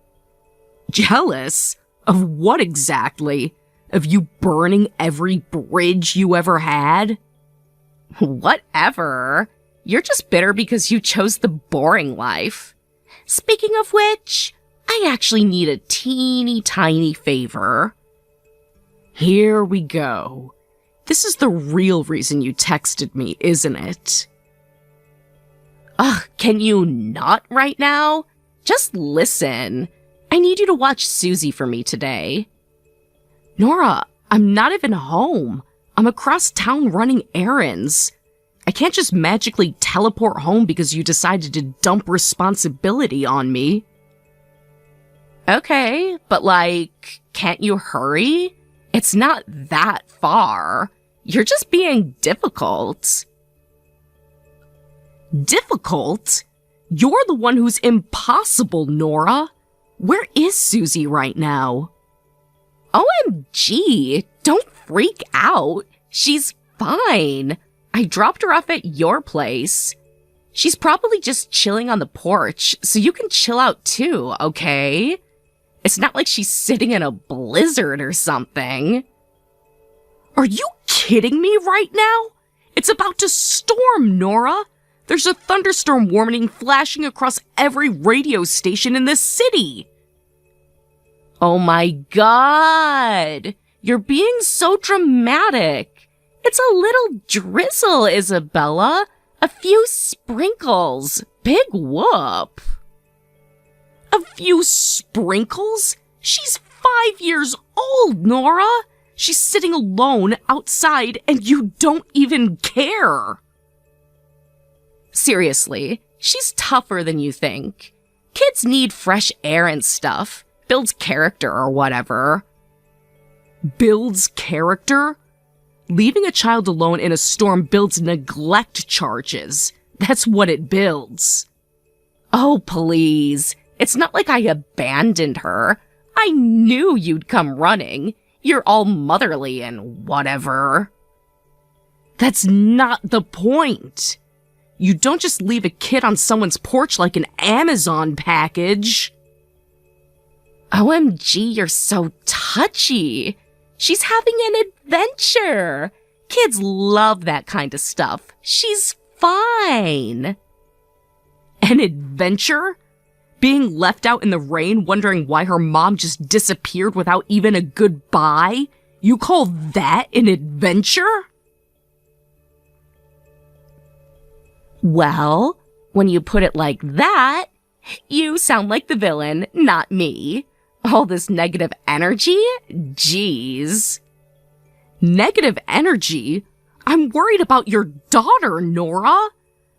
Jealous? Of what exactly? Of you burning every bridge you ever had? Whatever. You're just bitter because you chose the boring life. Speaking of which, I actually need a teeny tiny favor. Here we go. This is the real reason you texted me, isn't it? Ugh, can you not right now? Just listen. I need you to watch Susie for me today. Nora, I'm not even home. I'm across town running errands. I can't just magically teleport home because you decided to dump responsibility on me. Okay, but can't you hurry? It's not that far. You're just being difficult. Difficult? You're the one who's impossible, Nora. Where is Susie right now? OMG, don't freak out. She's fine. I dropped her off at your place. She's probably just chilling on the porch, so you can chill out too, okay? It's not like she's sitting in a blizzard or something. Are you kidding me right now? It's about to storm, Nora. There's a thunderstorm warning flashing across every radio station in this city. Oh my god! You're being so dramatic. It's a little drizzle, Isabella. A few sprinkles. Big whoop. A few sprinkles? She's 5 years old, Nora. She's sitting alone outside and you don't even care. Seriously, she's tougher than you think. Kids need fresh air and stuff. Builds character or whatever. Builds character? Leaving a child alone in a storm builds neglect charges. That's what it builds. Oh, please. It's not like I abandoned her. I knew you'd come running. You're all motherly and whatever. That's not the point. You don't just leave a kid on someone's porch like an Amazon package. OMG, you're so touchy. She's having an adventure. Kids love that kind of stuff. She's fine. An adventure? Being left out in the rain wondering why her mom just disappeared without even a goodbye? You call that an adventure? Well, when you put it like that, you sound like the villain, not me. All this negative energy? Jeez. Negative energy? I'm worried about your daughter, Nora.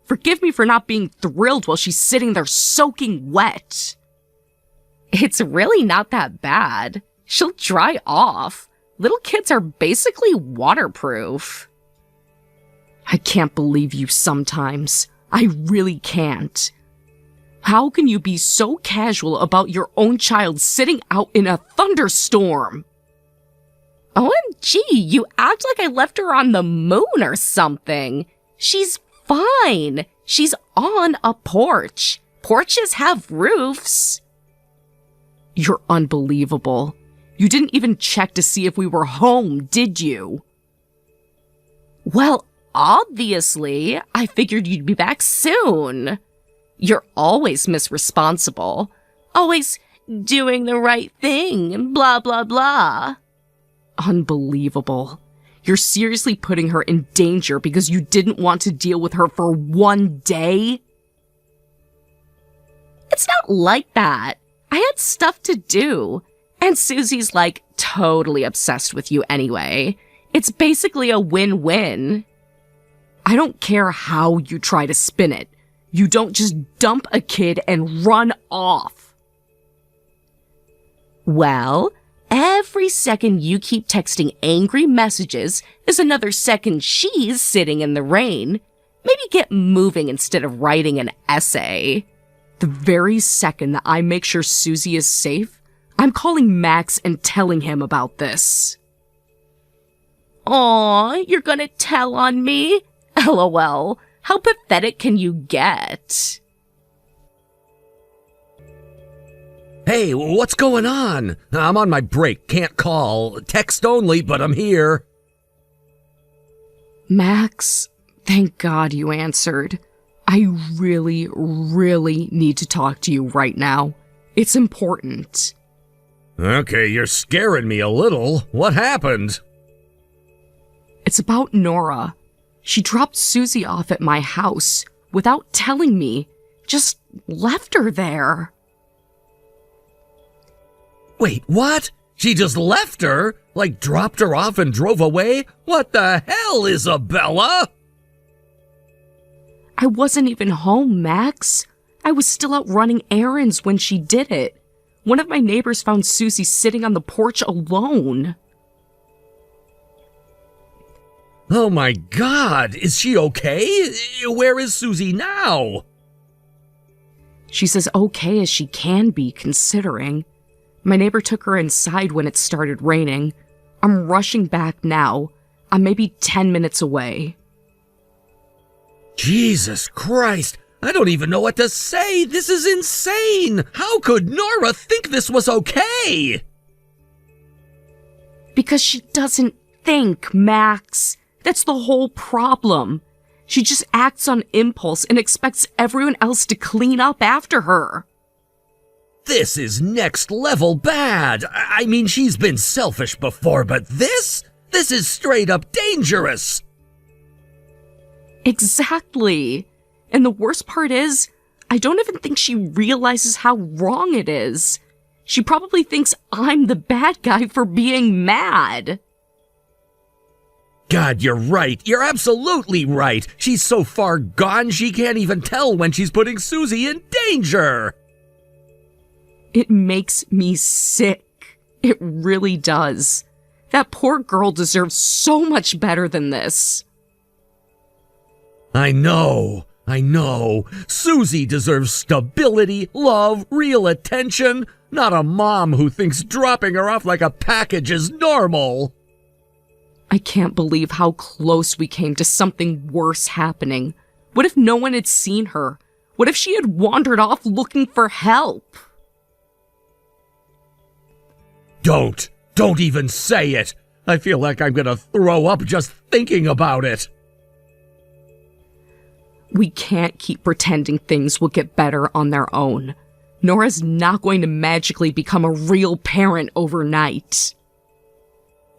Forgive me for not being thrilled while she's sitting there soaking wet. It's really not that bad. She'll dry off. Little kids are basically waterproof. I can't believe you sometimes. I really can't. How can you be so casual about your own child sitting out in a thunderstorm? OMG, you act like I left her on the moon or something. She's fine. She's on a porch. Porches have roofs. You're unbelievable. You didn't even check to see if we were home, did you? Well, obviously. I figured you'd be back soon. You're always misresponsible. Always doing the right thing, blah, blah, blah. Unbelievable. You're seriously putting her in danger because you didn't want to deal with her for one day? It's not like that. I had stuff to do. And Susie's like totally obsessed with you anyway. It's basically a win-win. I don't care how you try to spin it. You don't just dump a kid and run off. Well, every second you keep texting angry messages is another second she's sitting in the rain. Maybe get moving instead of writing an essay. The very second that I make sure Susie is safe, I'm calling Max and telling him about this. Aw, you're gonna tell on me? LOL. How pathetic can you get? Hey, what's going on? I'm on my break, can't call. Text only, but I'm here. Max, thank God you answered. I really, really need to talk to you right now. It's important. Okay, you're scaring me a little. What happened? It's about Nora. She dropped Susie off at my house without telling me. Just left her there. Wait, what? She just left her? Like dropped her off and drove away? What the hell, Isabella? I wasn't even home, Max. I was still out running errands when she did it. One of my neighbors found Susie sitting on the porch alone. Oh my God, is she okay? Where is Susie now? She's as okay as she can be, considering. My neighbor took her inside when it started raining. I'm rushing back now. I'm maybe 10 minutes away. Jesus Christ, I don't even know what to say. This is insane. How could Nora think this was okay? Because she doesn't think, Max. That's the whole problem. She just acts on impulse and expects everyone else to clean up after her. This is next level bad. I mean, she's been selfish before, but this is straight up dangerous. Exactly. And the worst part is, I don't even think she realizes how wrong it is. She probably thinks I'm the bad guy for being mad. God, you're right. You're absolutely right. She's so far gone she can't even tell when she's putting Susie in danger. It makes me sick. It really does. That poor girl deserves so much better than this. I know. Susie deserves stability, love, real attention, not a mom who thinks dropping her off like a package is normal. I can't believe how close we came to something worse happening. What if no one had seen her? What if she had wandered off looking for help? Don't even say it. I feel like I'm gonna throw up just thinking about it. We can't keep pretending things will get better on their own. Nora's not going to magically become a real parent overnight.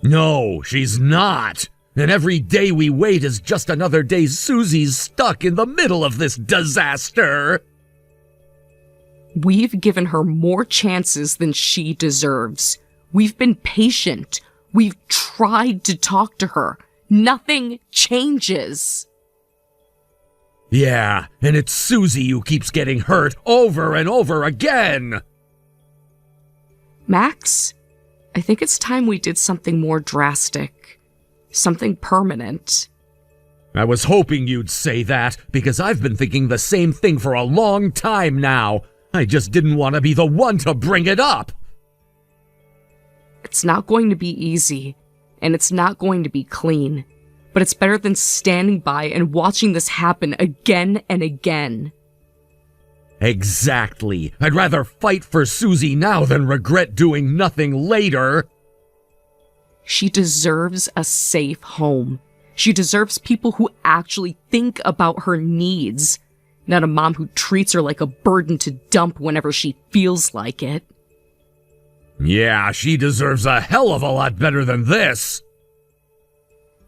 No, she's not. And every day we wait is just another day Susie's stuck in the middle of this disaster. We've given her more chances than she deserves. We've been patient. We've tried to talk to her. Nothing changes. Yeah, and it's Susie who keeps getting hurt over and over again. Max, I think it's time we did something more drastic. Something permanent. I was hoping you'd say that, because I've been thinking the same thing for a long time now. I just didn't want to be the one to bring it up. It's not going to be easy, and it's not going to be clean. But it's better than standing by and watching this happen again and again. Exactly. I'd rather fight for Susie now than regret doing nothing later. She deserves a safe home. She deserves people who actually think about her needs, not a mom who treats her like a burden to dump whenever she feels like it. Yeah, she deserves a hell of a lot better than this.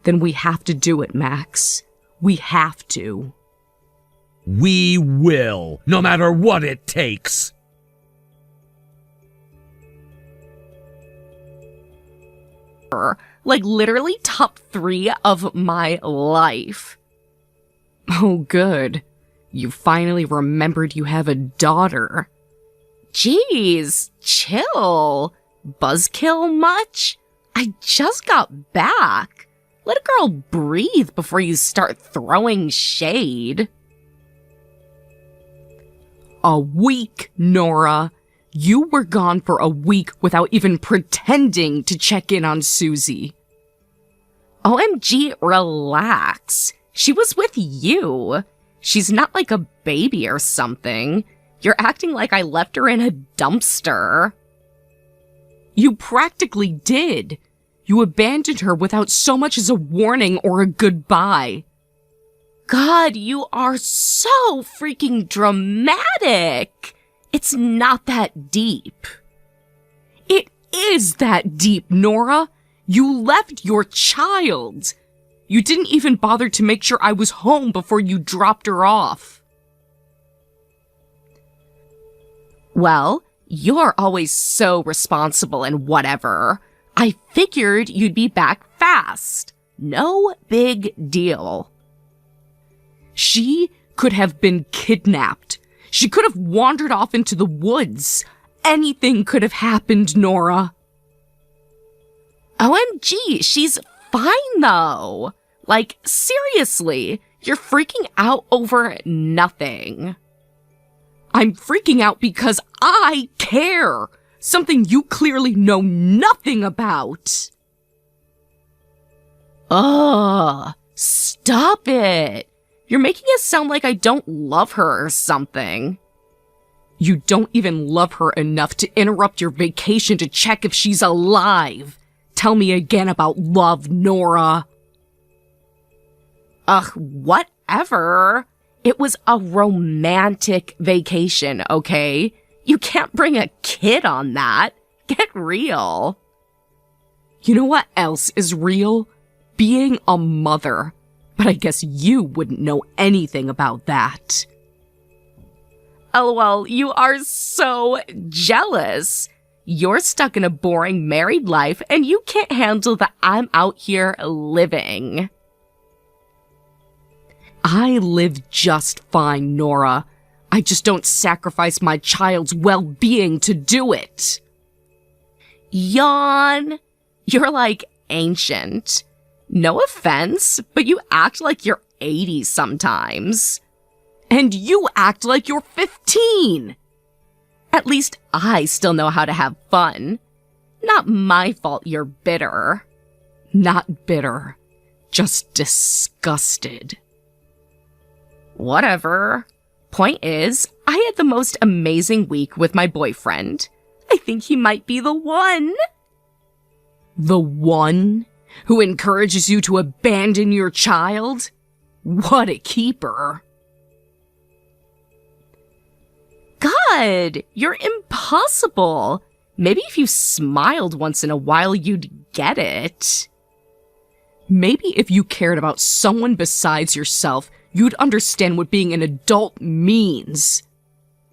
Then we have to do it, Max. We have to. We will, no matter what it takes. Like literally top 3 of my life. Oh, good. You finally remembered you have a daughter. Jeez, chill. Buzzkill much? I just got back. Let a girl breathe before you start throwing shade. A week, Nora. You were gone for a week without even pretending to check in on Susie. OMG, relax. She was with you. She's not like a baby or something. You're acting like I left her in a dumpster. You practically did. You abandoned her without so much as a warning or a goodbye. God, you are so freaking dramatic. It's not that deep. It is that deep, Nora. You left your child. You didn't even bother to make sure I was home before you dropped her off. Well, you're always so responsible and whatever. I figured you'd be back fast. No big deal. She could have been kidnapped. She could have wandered off into the woods. Anything could have happened, Nora. OMG, she's fine though. Like, seriously, you're freaking out over nothing. I'm freaking out because I care. Something you clearly know nothing about. Ugh, stop it. You're making it sound like I don't love her or something. You don't even love her enough to interrupt your vacation to check if she's alive. Tell me again about love, Nora. Ugh, whatever. It was a romantic vacation, okay? You can't bring a kid on that. Get real. You know what else is real? Being a mother. But I guess you wouldn't know anything about that. LOL, you are so jealous. You're stuck in a boring married life and you can't handle the I'm out here living. I live just fine, Nora. I just don't sacrifice my child's well-being to do it. Yawn. You're like ancient. No offense, but you act like you're 80 sometimes. And you act like you're 15. At least I still know how to have fun. Not my fault you're bitter. Not bitter, just disgusted. Whatever. Point is, I had the most amazing week with my boyfriend. I think he might be the one. The one who encourages you to abandon your child? What a keeper. God, you're impossible. Maybe if you smiled once in a while, you'd get it. Maybe if you cared about someone besides yourself, you'd understand what being an adult means.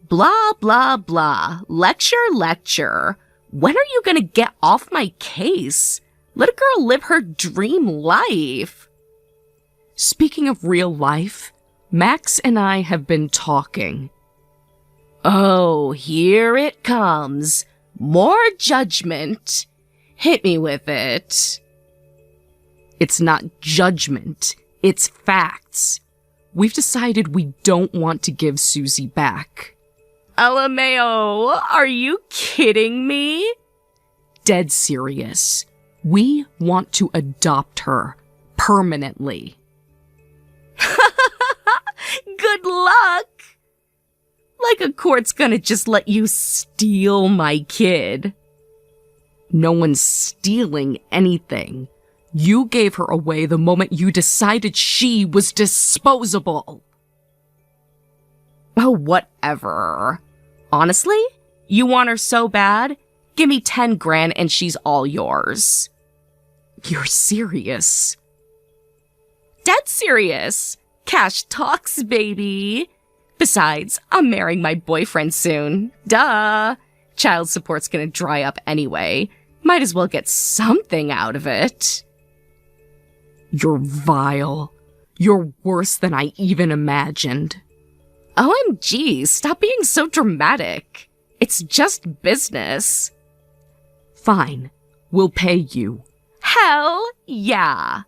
Blah, blah, blah. Lecture, lecture. When are you gonna get off my case? Let a girl live her dream life. Speaking of real life, Max and I have been talking. Oh, here it comes. More judgment. Hit me with it. It's not judgment, it's facts. We've decided we don't want to give Susie back. LMAO, are you kidding me? Dead serious. We want to adopt her permanently. Good luck. Like a court's gonna just let you steal my kid. No one's stealing anything. You gave her away the moment you decided she was disposable. Oh, whatever. Honestly, you want her so bad? Give me 10 grand and she's all yours. You're serious? Dead serious. Cash talks, baby. Besides, I'm marrying my boyfriend soon. Duh. Child support's gonna dry up anyway. Might as well get something out of it. You're vile. You're worse than I even imagined. OMG, stop being so dramatic. It's just business. Fine, we'll pay you. Hell yeah.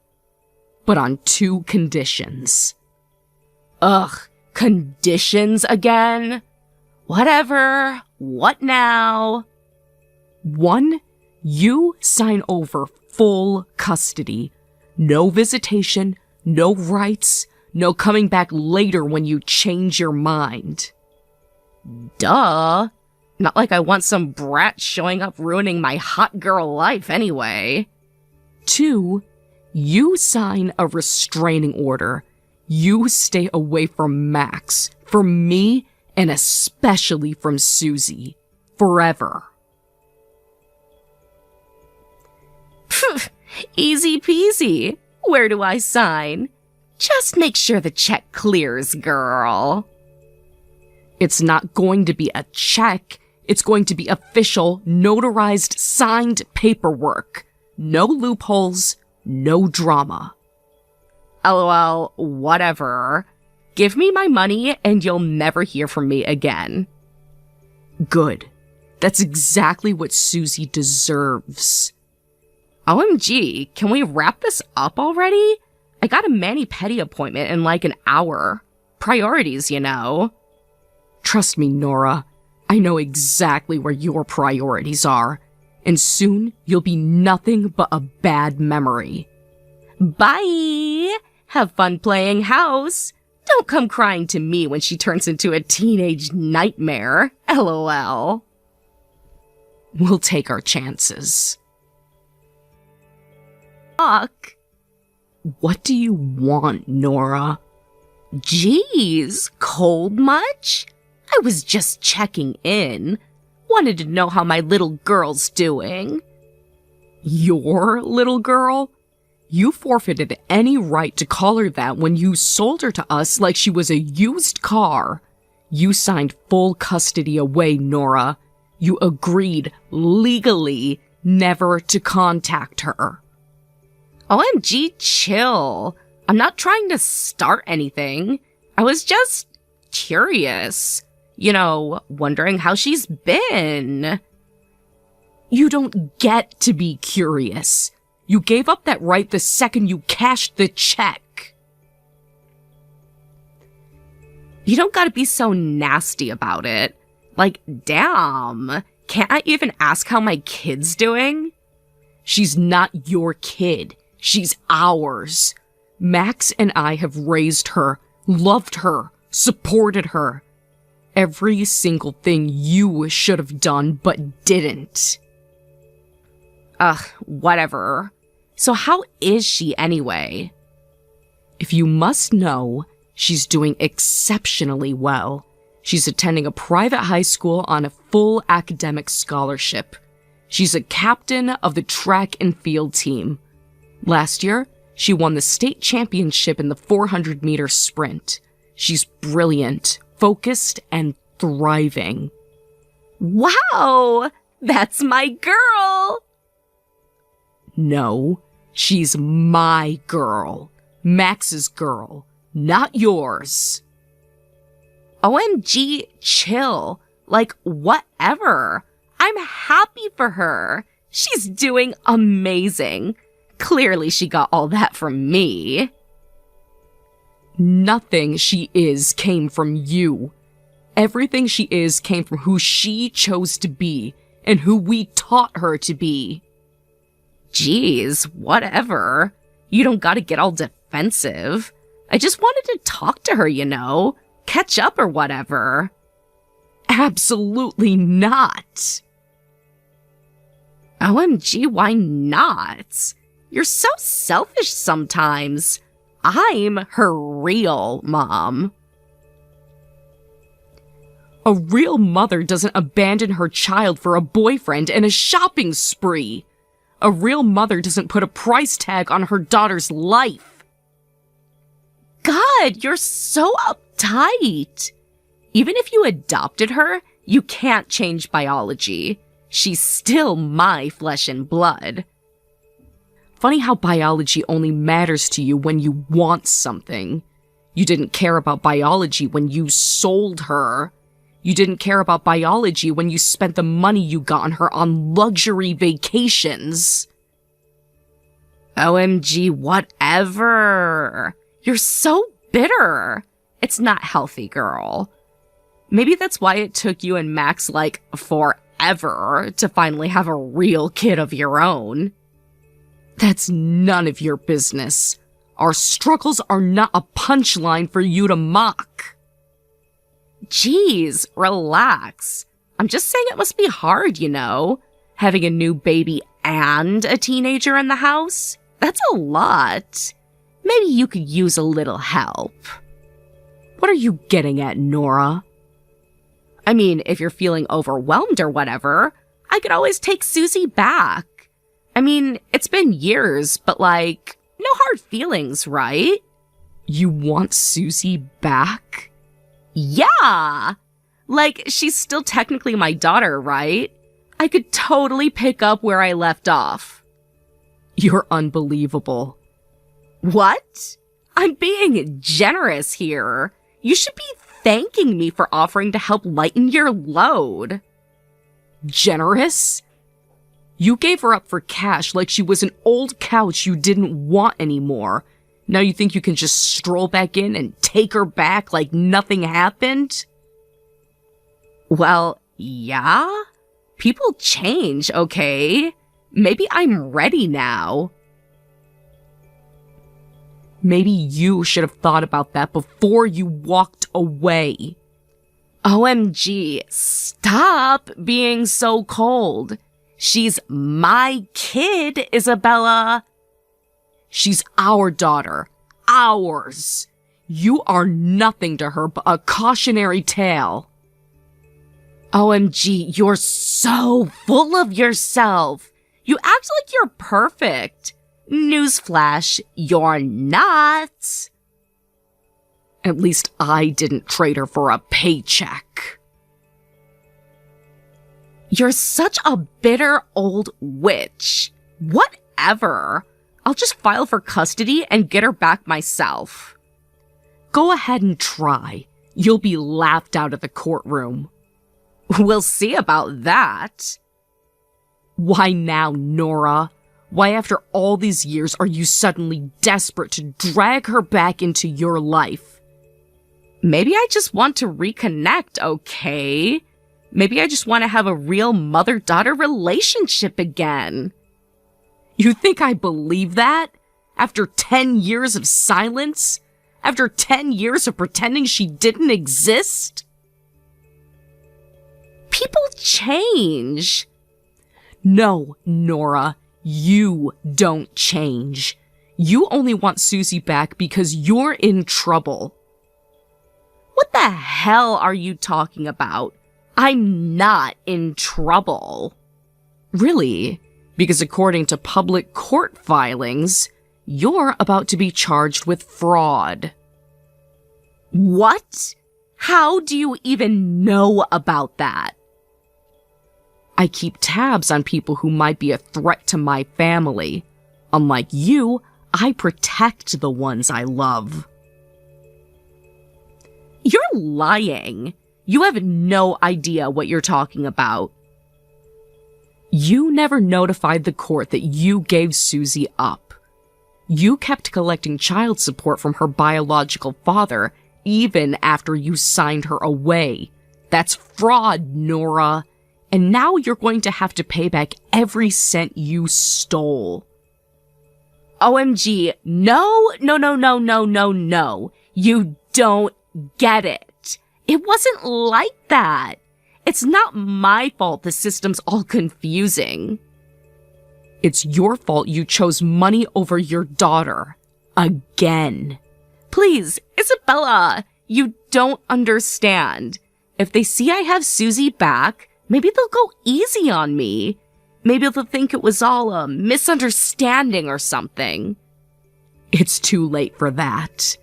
But on 2 conditions. Ugh, conditions again? Whatever. What now? 1, you sign over full custody. No visitation, no rights, no coming back later when you change your mind. Duh. Not like I want some brat showing up ruining my hot girl life anyway. 2, you sign a restraining order. You stay away from Max, from me, and especially from Susie. Forever. Easy peasy. Where do I sign? Just make sure the check clears, girl. It's not going to be a check. It's going to be official, notarized, signed paperwork. No loopholes, no drama. LOL, whatever. Give me my money and you'll never hear from me again. Good. That's exactly what Susie deserves. OMG, can we wrap this up already? I got a mani-pedi appointment in like an hour. Priorities, you know. Trust me, Nora. I know exactly where your priorities are. And soon, you'll be nothing but a bad memory. Bye! Have fun playing house. Don't come crying to me when she turns into a teenage nightmare. LOL. We'll take our chances. Fuck. What do you want, Nora? Geez, cold much? I was just checking in. Wanted to know how my little girl's doing. Your little girl? You forfeited any right to call her that when you sold her to us like she was a used car. You signed full custody away, Nora. You agreed legally never to contact her. OMG, chill. I'm not trying to start anything. I was just curious. Wondering how she's been. You don't get to be curious. You gave up that right the second you cashed the check. You don't gotta be so nasty about it. Like, damn. Can't I even ask how my kid's doing? She's not your kid. She's ours. Max and I have raised her, loved her, supported her. Every single thing you should have done but didn't. Ugh, whatever. So how is she anyway? If you must know, she's doing exceptionally well. She's attending a private high school on a full academic scholarship. She's a captain of the track and field team. Last year, she won the state championship in the 400-meter sprint. She's brilliant, focused, and thriving. Wow! That's my girl! No, she's my girl. Max's girl, not yours. OMG, chill. Like, whatever. I'm happy for her. She's doing amazing. Clearly she got all that from me. Nothing she is came from you. Everything she is came from who she chose to be and who we taught her to be. Jeez, whatever. You don't gotta get all defensive. I just wanted to talk to her, catch up or whatever. Absolutely not. OMG, why not? You're so selfish sometimes. I'm her real mom. A real mother doesn't abandon her child for a boyfriend and a shopping spree. A real mother doesn't put a price tag on her daughter's life. God, you're so uptight. Even if you adopted her, you can't change biology. She's still my flesh and blood. Funny how biology only matters to you when you want something. You didn't care about biology when you sold her. You didn't care about biology when you spent the money you got on her on luxury vacations. OMG, whatever. You're so bitter. It's not healthy, girl. Maybe that's why it took you and Max, forever to finally have a real kid of your own. That's none of your business. Our struggles are not a punchline for you to mock. Jeez, relax. I'm just saying it must be hard, having a new baby and a teenager in the house. That's a lot. Maybe you could use a little help. What are you getting at, Nora? I mean, if you're feeling overwhelmed or whatever, I could always take Susie back. I mean, it's been years, but no hard feelings, right? You want Susie back? Yeah! She's still technically my daughter, right? I could totally pick up where I left off. You're unbelievable. What? I'm being generous here. You should be thanking me for offering to help lighten your load. Generous? You gave her up for cash like she was an old couch you didn't want anymore. Now you think you can just stroll back in and take her back like nothing happened? Well, yeah. People change, okay? Maybe I'm ready now. Maybe you should have thought about that before you walked away. OMG, stop being so cold. She's my kid, Isabella. She's our daughter. Ours. You are nothing to her but a cautionary tale. OMG, you're so full of yourself. You act like you're perfect. Newsflash, you're not. At least I didn't trade her for a paycheck. You're such a bitter old witch. Whatever. I'll just file for custody and get her back myself. Go ahead and try. You'll be laughed out of the courtroom. We'll see about that. Why now, Nora? Why after all these years are you suddenly desperate to drag her back into your life? Maybe I just want to reconnect, okay? Maybe I just want to have a real mother-daughter relationship again. You think I believe that? After 10 years of silence? After 10 years of pretending she didn't exist? People change. No, Nora, you don't change. You only want Susie back because you're in trouble. What the hell are you talking about? I'm not in trouble. Really? Because according to public court filings, you're about to be charged with fraud. What? How do you even know about that? I keep tabs on people who might be a threat to my family. Unlike you, I protect the ones I love. You're lying. You have no idea what you're talking about. You never notified the court that you gave Susie up. You kept collecting child support from her biological father even after you signed her away. That's fraud, Nora. And now you're going to have to pay back every cent you stole. OMG, no. You don't get it. It wasn't like that. It's not my fault the system's all confusing. It's your fault you chose money over your daughter. Again. Please, Isabella, you don't understand. If they see I have Susie back, maybe they'll go easy on me. Maybe they'll think it was all a misunderstanding or something. It's too late for that.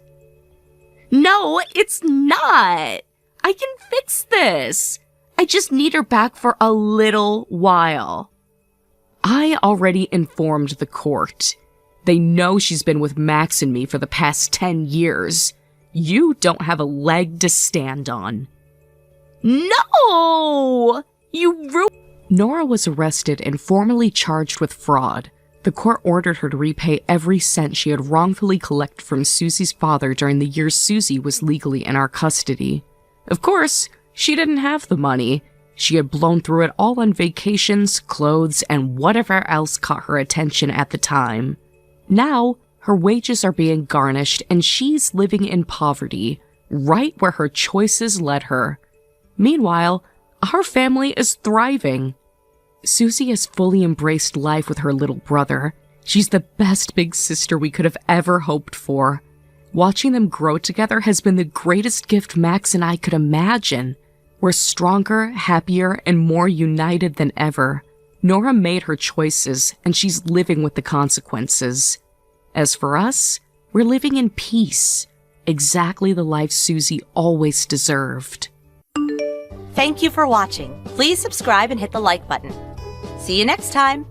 No, it's not. I can fix this. I just need her back for a little while. I already informed the court. They know she's been with Max and me for the past 10 years. You don't have a leg to stand on. No! Nora was arrested and formally charged with fraud. The court ordered her to repay every cent she had wrongfully collected from Susie's father during the years Susie was legally in our custody. Of course, she didn't have the money. She had blown through it all on vacations, clothes, and whatever else caught her attention at the time. Now, her wages are being garnished and she's living in poverty, right where her choices led her. Meanwhile, our family is thriving. Susie has fully embraced life with her little brother. She's the best big sister we could have ever hoped for. Watching them grow together has been the greatest gift Max and I could imagine. We're stronger, happier, and more united than ever. Nora made her choices, and she's living with the consequences. As for us, we're living in peace. Exactly the life Susie always deserved. Thank you for watching. Please subscribe and hit the like button. See you next time.